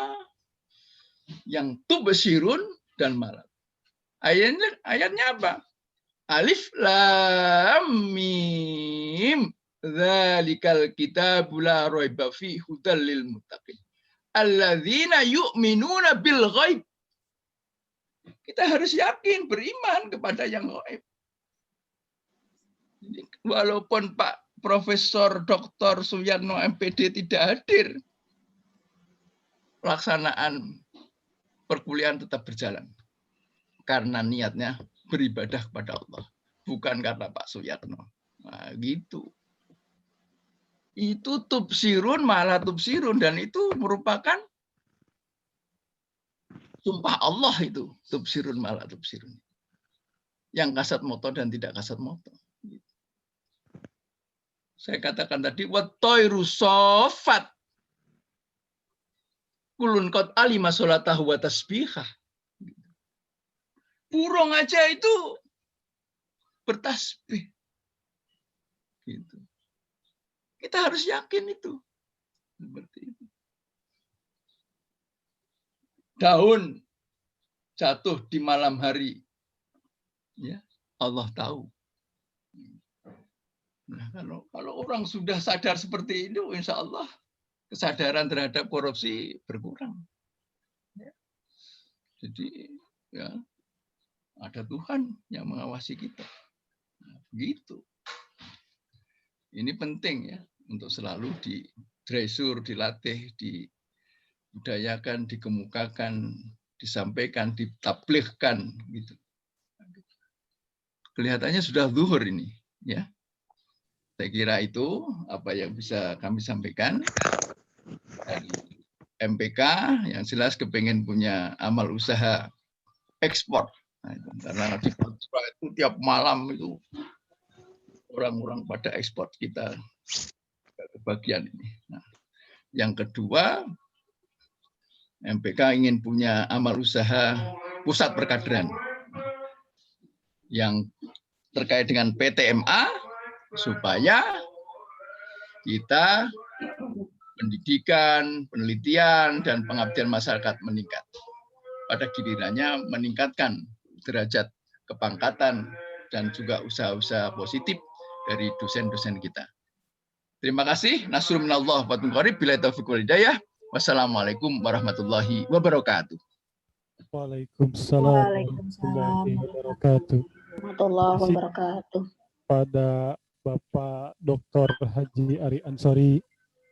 yang tubsirun dan malah. Ayatnya apa? Alif lam mim. Dzalikal kitabu la raiba fihi hudal lil muttaqin. Alladzina yu'minuna bil ghaib. Kita harus yakin, beriman kepada yang gaib. Walaupun Pak Profesor Dr. Suyatno MPD tidak hadir, pelaksanaan perkuliahan tetap berjalan. Karena niatnya beribadah kepada Allah. Bukan karena Pak Suyatno. Nah, gitu. Itu tubsirun malah tubsirun. Dan itu merupakan sumpah Allah itu. Tubsirun malah tubsirun. Yang kasat moto dan tidak kasat moto. Saya katakan tadi, watoiru sofat. Kulun kot alima sholatahu wa tasbihah. Burung aja itu bertasbih. Gitu. Kita harus yakin itu. Seperti itu. Daun jatuh di malam hari. Ya, Allah tahu. Nah, kalau orang sudah sadar seperti itu, insya Allah kesadaran terhadap korupsi berkurang. Ya. Jadi, ya, ada Tuhan yang mengawasi kita. Nah, begitu. Ini penting ya untuk selalu didresur, dilatih, dibudayakan, dikemukakan, disampaikan, ditablighkan gitu. Kelihatannya sudah zuhur ini, ya. Saya kira itu apa yang bisa kami sampaikan dari MPK yang jelas kepengen punya amal usaha ekspor. Nah, itu, karena di Papua itu tiap malam itu orang-orang pada ekspor kita bagian ini. Nah, yang kedua, MPK ingin punya amal usaha pusat perkaderan yang terkait dengan PTMA supaya kita pendidikan, penelitian, dan pengabdian masyarakat meningkat. Pada gilirannya meningkatkan derajat kepangkatan dan juga usaha-usaha positif dari dosen-dosen kita. Terima kasih. Nasrul minallah wa qarib. Bila taufiq wal hidayah. Wassalamualaikum warahmatullahi wabarakatuh. Waalaikumsalam warahmatullahi wabarakatuh. Warahmatullahi wabarakatuh. Pada Bapak Dr. Haji Ari Ansori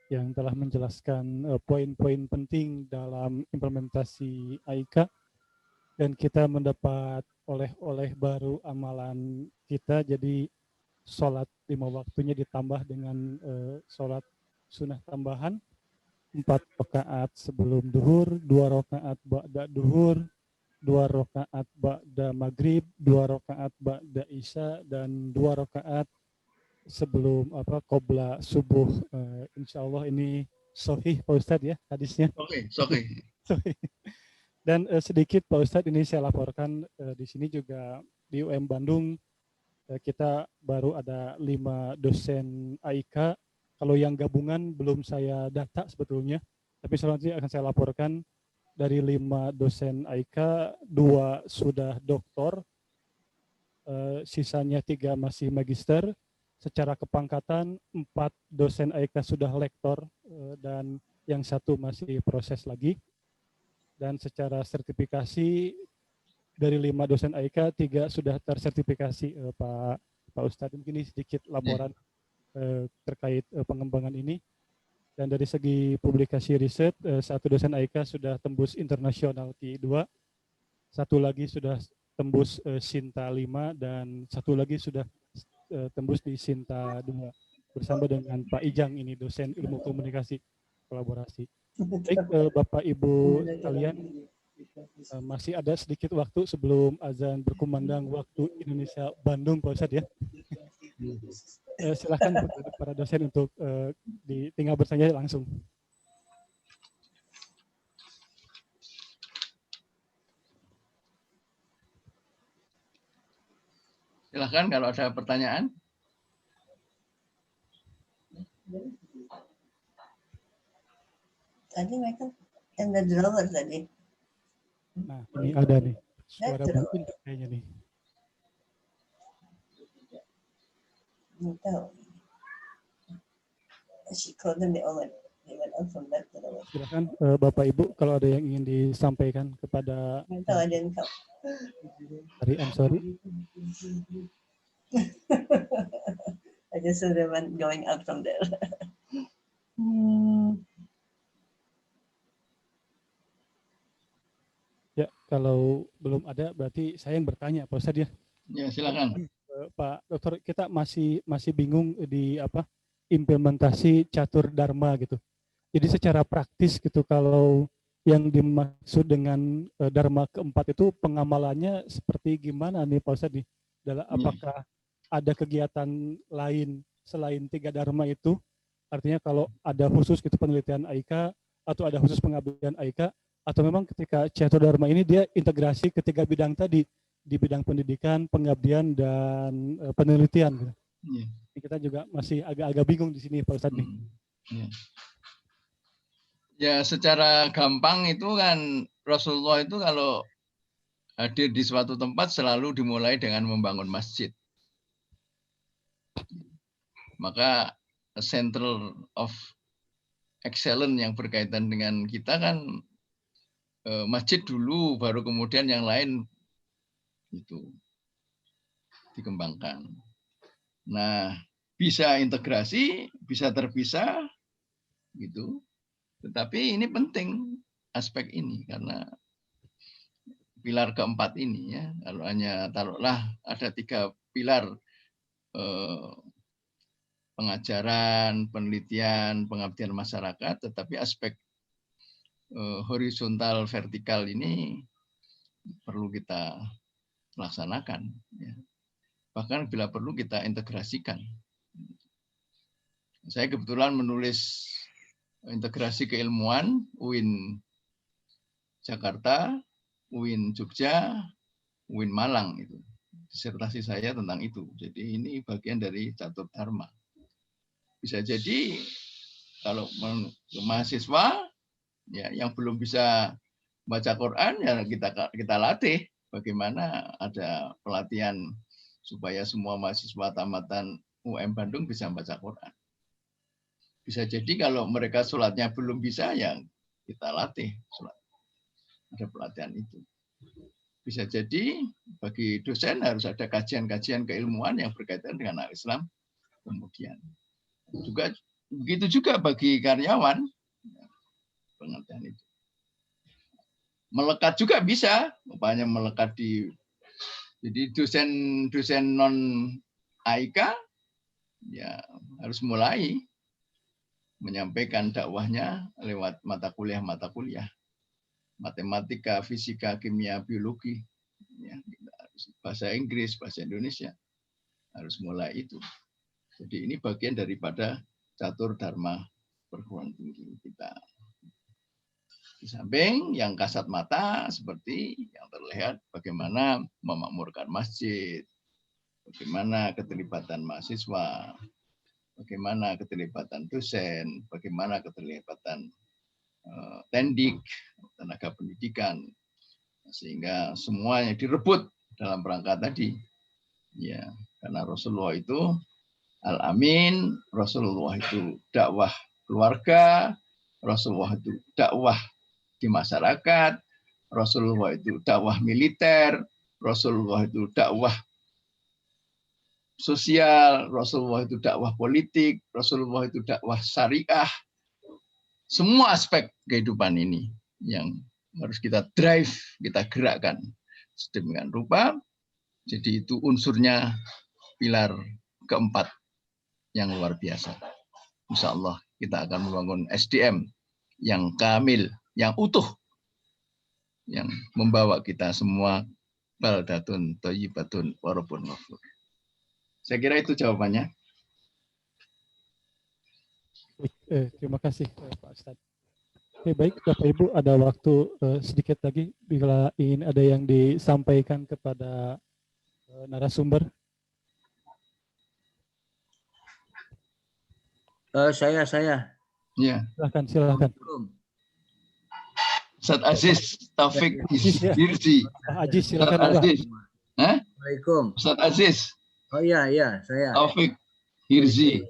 yang telah menjelaskan poin-poin penting dalam implementasi AIKA, dan kita mendapat oleh-oleh baru amalan kita. Jadi sholat 5 waktunya ditambah dengan sholat sunnah tambahan 4 rakaat sebelum duhur, 2 rakaat ba'da duhur, 2 rakaat ba'da maghrib, 2 rakaat ba'da isya, dan 2 rakaat sebelum qobla subuh. Insya Allah ini sahih Pak Ustadz ya hadisnya. Oke. Dan sedikit Pak Ustadz ini saya laporkan di sini juga di UM Bandung kita baru ada 5 dosen AIK. Kalau yang gabungan belum saya data sebetulnya, tapi selanjutnya akan saya laporkan dari 5 dosen AIK, 2 sudah doktor, sisanya 3 masih magister. Secara kepangkatan 4 dosen AIK sudah lektor dan yang 1 masih proses lagi. Dan secara sertifikasi dari 5 dosen AIK 3 sudah tersertifikasi Pak Ustadz. Mungkin ini sedikit laporan terkait pengembangan ini. Dan dari segi publikasi riset 1 dosen AIK sudah tembus internasional T2, 1 lagi sudah tembus Sinta 5, dan 1 lagi sudah tembus di Sinta 2 bersama dengan Pak Ijang, ini dosen ilmu komunikasi kolaborasi. Baik Bapak Ibu sekalian, masih ada sedikit waktu sebelum azan berkumandang waktu Indonesia Bandung Pak Ustadz ya. Silakan para dosen untuk tinggal bertanya langsung. Silahkan kalau ada pertanyaan. Tadi mereka yang ada drawer tadi. Nah, ini ada nih. Suara mungkin kayaknya nih. Nggak tahu. She called them, they went out from that drawer. Silakan Bapak Ibu kalau ada yang ingin disampaikan kepada Nggak tahu ada yang tahu. Ari Ansori. I just saw them going out from there. kalau belum ada berarti saya yang bertanya Pak Ustadz ya. Ya, silakan. Pak Dokter, kita masih bingung di implementasi catur dharma gitu. Jadi secara praktis gitu, kalau yang dimaksud dengan dharma keempat itu pengamalannya seperti gimana nih Pak Ustadz nih? Apakah ada kegiatan lain selain 3 dharma itu? Artinya kalau ada khusus gitu penelitian AIKA atau ada khusus pengabdian AIKA, atau memang ketika catur dharma ini dia integrasi ketiga bidang tadi, di bidang pendidikan, pengabdian, dan penelitian. Yeah. Kita juga masih agak-agak bingung di sini Pak Ustadz. Yeah. Ya, secara gampang itu kan Rasulullah itu kalau hadir di suatu tempat selalu dimulai dengan membangun masjid. Maka central of excellence yang berkaitan dengan kita kan masjid dulu, baru kemudian yang lain itu dikembangkan. Nah, bisa integrasi, bisa terpisah, gitu. Tetapi ini penting aspek ini karena pilar keempat ini ya. Kalau hanya taruhlah ada 3 pilar pengajaran, penelitian, pengabdian masyarakat, tetapi aspek horizontal vertikal ini perlu kita laksanakan. Ya. Bahkan bila perlu kita integrasikan. Saya kebetulan menulis integrasi keilmuan UIN Jakarta, UIN Jogja, UIN Malang itu. Disertasi saya tentang itu. Jadi ini bagian dari catur dharma. Bisa jadi kalau mahasiswa ya yang belum bisa baca Quran ya kita latih bagaimana ada pelatihan supaya semua mahasiswa tamatan UM Bandung bisa baca Quran. Bisa jadi kalau mereka sholatnya belum bisa ya kita latih sholat. Ada pelatihan itu. Bisa jadi bagi dosen harus ada kajian-kajian keilmuan yang berkaitan dengan Islam kemudian. Juga begitu juga bagi karyawan pengertian itu. Melekat juga bisa, umpamanya melekat di jadi dosen non AIKA ya harus mulai menyampaikan dakwahnya lewat mata kuliah matematika, fisika, kimia, biologi, ya, bahasa Inggris, bahasa Indonesia harus mulai itu. Jadi ini bagian daripada catur dharma perguruan tinggi kita. Di samping yang kasat mata seperti yang terlihat bagaimana memakmurkan masjid, bagaimana keterlibatan mahasiswa, bagaimana keterlibatan dosen, bagaimana keterlibatan tendik, tenaga pendidikan, sehingga semuanya direbut dalam rangka tadi. Ya, karena Rasulullah itu Al-Amin, Rasulullah itu dakwah keluarga, Rasulullah itu dakwah di masyarakat, Rasulullah itu dakwah militer, Rasulullah itu dakwah sosial, Rasulullah itu dakwah politik, Rasulullah itu dakwah syariah. Semua aspek kehidupan ini yang harus kita drive, kita gerakkan sedemikian rupa. Jadi itu unsurnya pilar keempat yang luar biasa. Insya Allah kita akan membangun SDM yang kamil, yang utuh, yang membawa kita semua baldatun thayyibatun wa rabbun ghafur. Saya kira itu jawabannya. Terima kasih Pak Ustadz. Oke, baik Bapak Ibu, ada waktu sedikit lagi bila ingin ada yang disampaikan kepada narasumber. Saya. Ya. Silakan. Ustaz Aziz Taufik Hirzi. Aziz, silakan. Aziz. Assalamualaikum. Ustaz Aziz. Oh iya, saya. Taufik Hirzi.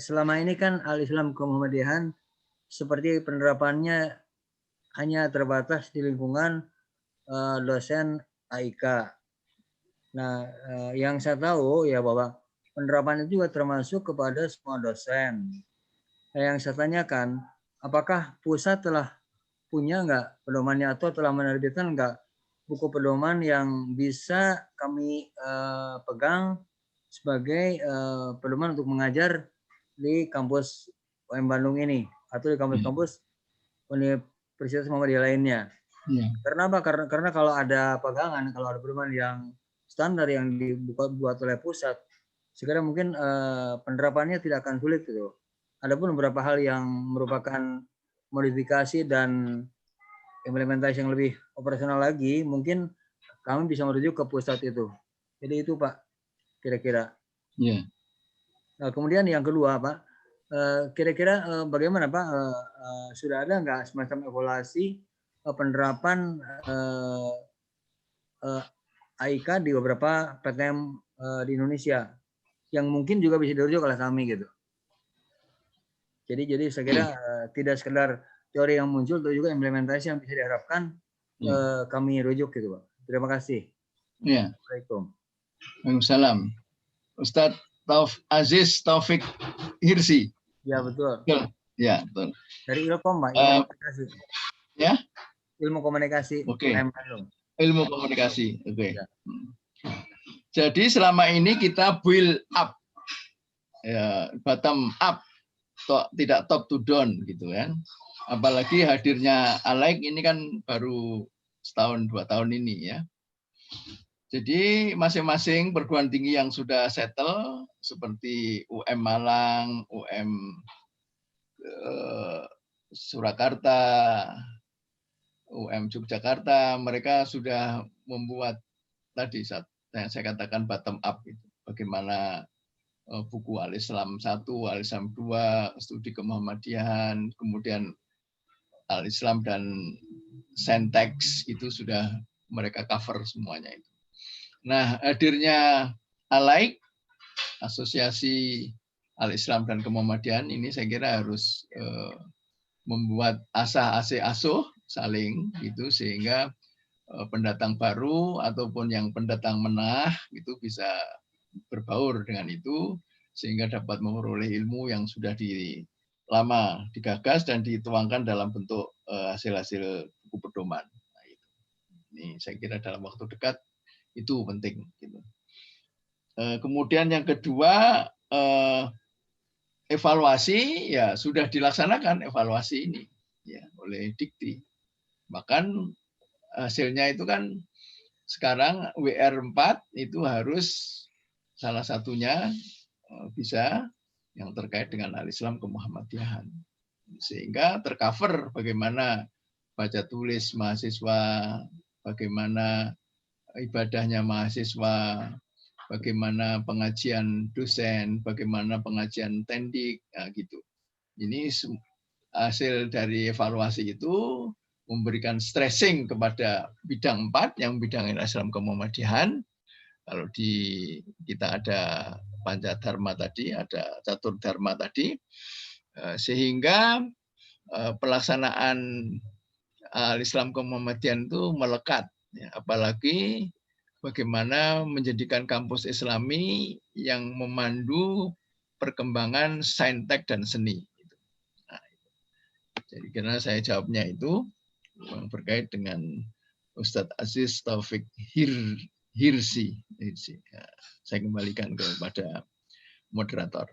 Selama ini kan Al-Islam Kemuhammadiyahan seperti penerapannya hanya terbatas di lingkungan dosen AIKA. Nah, yang saya tahu ya bahwa penerapan itu juga termasuk kepada semua dosen. Nah, yang saya tanyakan, apakah pusat telah punya nggak pedomannya atau telah menerbitkan nggak buku pedoman yang bisa kami pegang sebagai pedoman untuk mengajar di kampus UM Bandung ini atau di kampus-kampus Universitas Muhammadiyah lainnya. Ya. Karena apa? Karena kalau ada pegangan, kalau ada pedoman yang standar yang dibuat oleh pusat, sekarang mungkin penerapannya tidak akan sulit gitu. Adapun beberapa hal yang merupakan modifikasi dan implementasi yang lebih operasional lagi, mungkin kami bisa merujuk ke pusat itu. Jadi itu Pak, kira-kira. Ya. Nah, kemudian yang kedua Pak, kira-kira bagaimana Pak, sudah ada nggak semacam evaluasi penerapan AIK di beberapa PTM di Indonesia yang mungkin juga bisa dirujuk oleh kami gitu. Jadi saya kira tidak sekedar teori yang muncul, tapi juga implementasi yang bisa diharapkan kami rujuk gitu Pak. Terima kasih. Ya. Assalamualaikum. Waalaikumsalam. Ustadz Aziz Taufik Hirsi. Ya betul. Ya betul. Dari Ilkom Pak, ilmu komunikasi. Ya. Ilmu komunikasi. Oke. Bandung. Ilmu komunikasi. Oke. Ya. Jadi selama ini kita build up, ya, bottom up, tidak top to down gitu kan. Apalagi hadirnya Alaik ini kan baru setahun 2 tahun ini ya. Jadi masing-masing perguruan tinggi yang sudah settle seperti UM Malang, UM Surakarta, UM Yogyakarta, mereka sudah membuat tadi yang saya katakan bottom up itu. Bagaimana buku Al-Islam 1, Al-Islam 2, studi kemuhammadiyahan, kemudian Al-Islam dan Syntax itu sudah mereka cover semuanya itu. Nah, hadirnya Alaik, Asosiasi Al-Islam dan Kemuhammadiyahan ini saya kira harus membuat asuh saling gitu sehingga pendatang baru ataupun yang pendatang menengah itu bisa berbaur dengan itu sehingga dapat memperoleh ilmu yang sudah lama digagas dan dituangkan dalam bentuk hasil-hasil buku pedoman. Nah, itu. Ini saya kira dalam waktu dekat itu penting. Gitu. Kemudian yang kedua evaluasi ya sudah dilaksanakan evaluasi ini ya oleh Dikti. Bahkan hasilnya itu kan sekarang WR4 itu harus salah satunya bisa yang terkait dengan Al-Islam Kemuhammadiyahan. Sehingga tercover bagaimana baca tulis mahasiswa, bagaimana ibadahnya mahasiswa, bagaimana pengajian dosen, bagaimana pengajian tendik, nah gitu. Ini hasil dari evaluasi itu memberikan stressing kepada bidang 4 yang bidang Islam Kemuhammadiyahan. Kalau di kita ada Pancadharma tadi, ada Catur Dharma tadi, sehingga pelaksanaan Al-Islam Kemuhammadiyahan itu melekat. Ya, apalagi bagaimana menjadikan kampus Islami yang memandu perkembangan saintek dan seni. Nah, jadi karena saya jawabnya itu yang berkait dengan Ustadz Aziz Taufik Hirsi. Ya, saya kembalikan kepada moderator.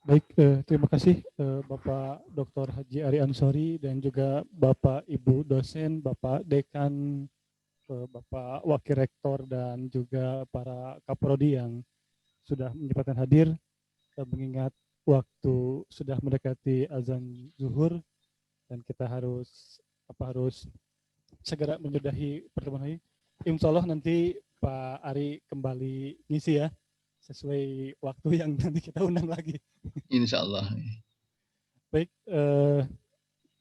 Baik, terima kasih Bapak Dr. Haji Ari Ansori dan juga Bapak Ibu dosen, Bapak Dekan, Bapak Wakil Rektor dan juga para Kaprodi yang sudah menyempatkan hadir. Mengingat waktu sudah mendekati azan zuhur dan kita harus segera menyudahi pertemuan ini. Insya Allah nanti Pak Ari kembali ngisi ya, sesuai waktu yang nanti kita undang lagi. Insya Allah. Baik,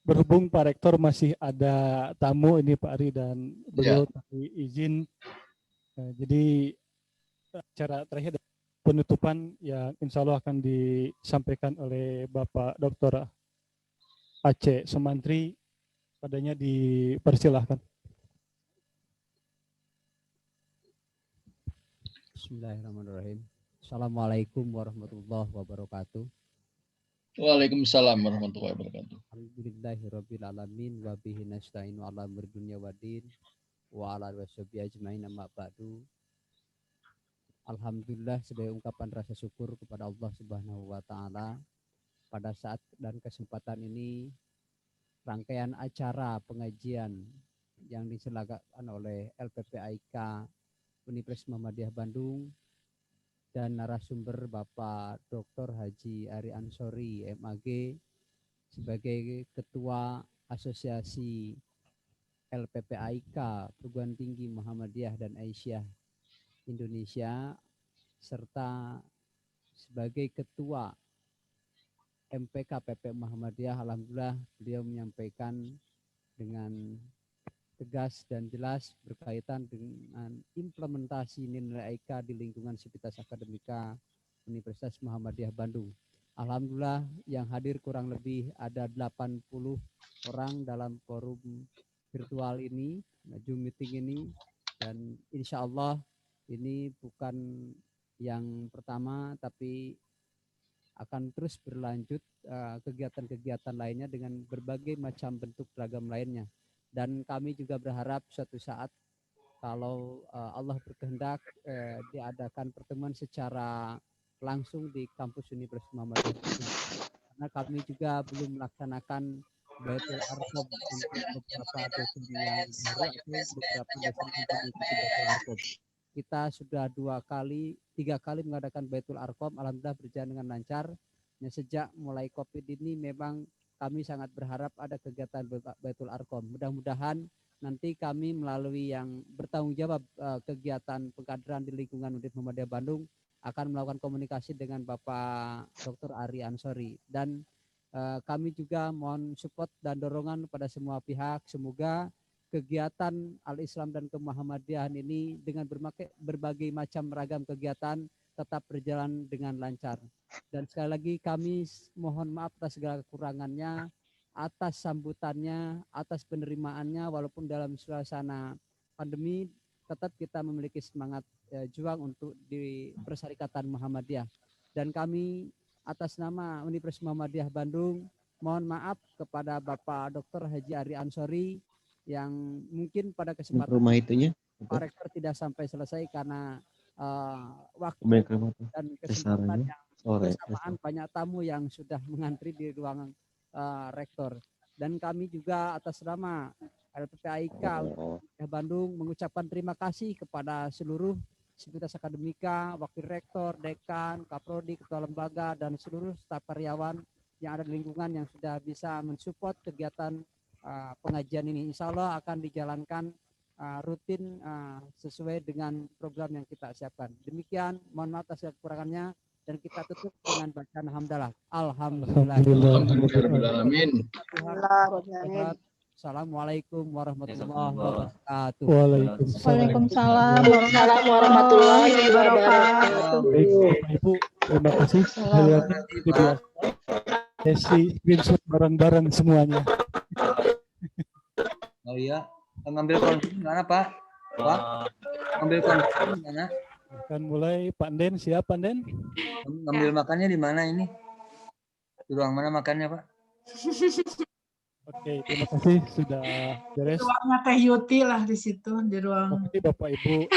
berhubung Pak Rektor masih ada tamu ini Pak Ari dan beliau tadi izin, jadi acara terakhir penutupan yang insya Allah akan disampaikan oleh Bapak Dr. Aceh Sumantri, padanya dipersilahkan. Bismillahirrahmanirrahim. Assalamualaikum warahmatullahi wabarakatuh. Waalaikumsalam warahmatullahi wabarakatuh. Alhamdulillahirabbil alamin wa bihi nasta'inu ala umuri dunya waddin wa ala washabihi ajmain amma ba'du. Alhamdulillah sebagai ungkapan rasa syukur kepada Allah Subhanahu wa taala pada saat dan kesempatan ini rangkaian acara pengajian yang diselenggarakan oleh LPPAIK Universitas Muhammadiyah Bandung dan narasumber Bapak Dr. Haji Ari Ansori MAG sebagai Ketua Asosiasi LPPAIK Perguruan Tinggi Muhammadiyah dan Aisyah Indonesia serta sebagai Ketua MPK PP Muhammadiyah. Alhamdulillah beliau menyampaikan dengan tegas dan jelas berkaitan dengan implementasi nilai IK di lingkungan Sivitas Akademika Universitas Muhammadiyah Bandung. Alhamdulillah yang hadir kurang lebih ada 80 orang dalam forum virtual ini, Zoom meeting ini, dan insya Allah ini bukan yang pertama tapi akan terus berlanjut kegiatan-kegiatan lainnya dengan berbagai macam bentuk beragam lainnya. Dan kami juga berharap suatu saat kalau Allah berkehendak diadakan pertemuan secara langsung di kampus Universitas Muhammadiyah. Karena kami juga belum melaksanakan Baitul Arqam untuk beberapa dosen yang baru atau beberapa dosen untuk mengikuti Baitul Arqam. Kita sudah 3 kali mengadakan Baitul Arqam, alhamdulillah berjalan dengan lancar. Sejak mulai COVID ini memang kami sangat berharap ada kegiatan Baitul Arqam. Mudah-mudahan nanti kami melalui yang bertanggung jawab kegiatan pengkaderan di lingkungan Universitas Muhammadiyah Bandung akan melakukan komunikasi dengan Bapak Dr. Ari Ansori. Dan kami juga mohon support dan dorongan pada semua pihak. Semoga kegiatan Al-Islam dan Kemuhammadiyahan ini dengan berbagai macam ragam kegiatan tetap berjalan dengan lancar. Dan sekali lagi kami mohon maaf atas segala kekurangannya, atas sambutannya, atas penerimaannya, walaupun dalam suasana pandemi tetap kita memiliki semangat juang untuk di Perserikatan Muhammadiyah. Dan kami atas nama Universitas Muhammadiyah Bandung mohon maaf kepada Bapak Dr. Haji Ari Ansori yang mungkin pada kesempatan rumah itunya Pak Rektor tidak sampai selesai karena waktu dan kesempatan yang bersamaan banyak tamu yang sudah mengantri di ruangan Rektor. Dan kami juga atas nama LPPAIK Bandung mengucapkan terima kasih kepada seluruh Sivitas Akademika, Wakil Rektor, Dekan, Kaprodi, Ketua Lembaga, dan seluruh staf karyawan yang ada di lingkungan yang sudah bisa mensupport kegiatan pengajian ini. Insya Allah akan dijalankan rutin sesuai dengan program yang kita siapkan. Demikian, mohon maaf atas kekurangannya dan kita tutup dengan bacaan hamdalah. Alhamdulillahirrahmanirrahim. Assalamualaikum warahmatullahi wabarakatuh. Waalaikumsalam warahmatullahi wabarakatuh. Baik, Bapak Ibu, terima kasih. Sesi screenshot bareng-bareng semuanya. Oh iya, ngambil konten mana Pak? Pak, ngambil konten mana? Akan mulai Pak Den, siap Pak Den? Ngambil makannya di mana ini? Di ruang mana makannya Pak? Oke, terima kasih sudah beres. Ruangnya Teh Yuti lah di situ di ruang. Oke, Bapak Ibu.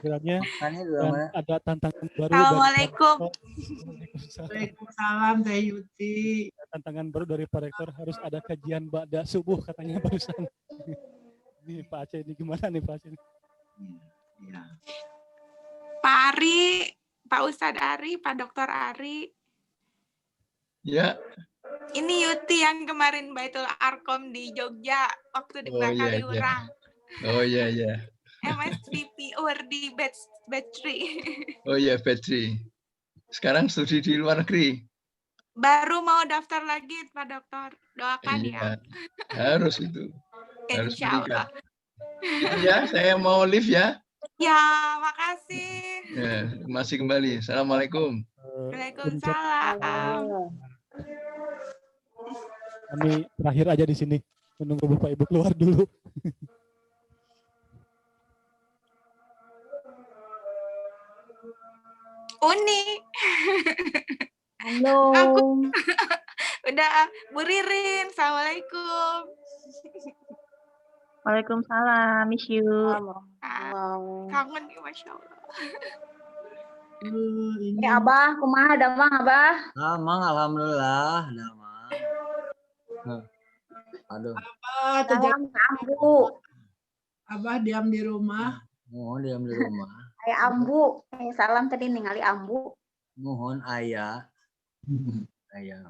Kiranya dan ada tantangan baru. Assalamualaikum. Waalaikumsalam Teh Yuti. Tantangan baru dari Pak Rektor harus ada kajian ba'da subuh katanya barusan. Ini Pak Aceh ini gimana nih Pak Aceh? Ya. Pak Ari, Pak Ustadz Ari, Pak Dokter Ari. Ya. Ini Yuti yang kemarin Baitul Arqam di Jogja waktu di Kaliurang. Oh iya iya. MSVP di batch 3. Oh iya batch 3. Sekarang studi di luar negeri. Baru mau daftar lagi Pak Dokter. Doakan iya, ya. Harus itu. Harus Insya Allah. Ya, saya mau live ya. Ya, makasih. Ya, masih kembali. Assalamualaikum. Waalaikumsalam. Kami terakhir aja di sini menunggu Bapak Ibu keluar dulu. Uni. Halo. Udah, Bu Ririn, Assalamualaikum. Waalaikumsalam, miss you. Kangen nih, Masya Allah. Ini Abah, kumaha damang Abah? Mang, alhamdulillah, damang. Aduh. Salam ke Ambu. Abah diam di rumah. Mohon diam di rumah. Ayah Ambu. Salam tadi ningali Ambu. Mohon ayah. Ayah.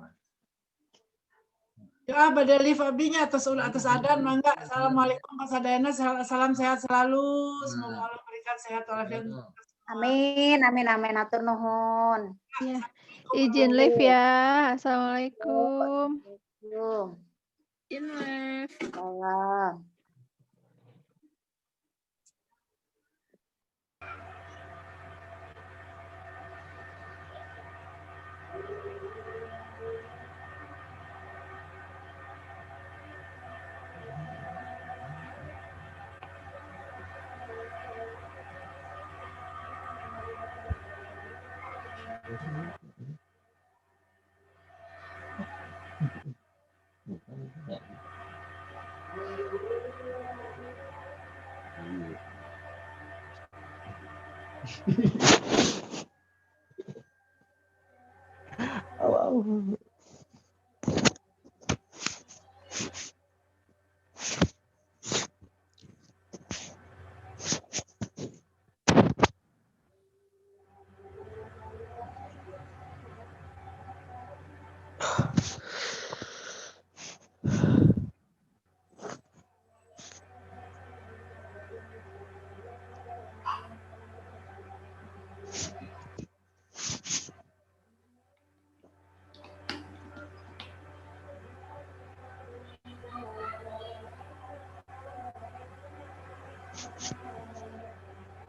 Ya, pada live abinya atas adan mangga. Assalamualaikum Pak Sadayana, salam sehat selalu. Semoga Allah berikan sehat walafiat. Amin, amin, amin. Atur nuhun. Ya, izin live ya. Assalamualaikum. Izin live. Salam.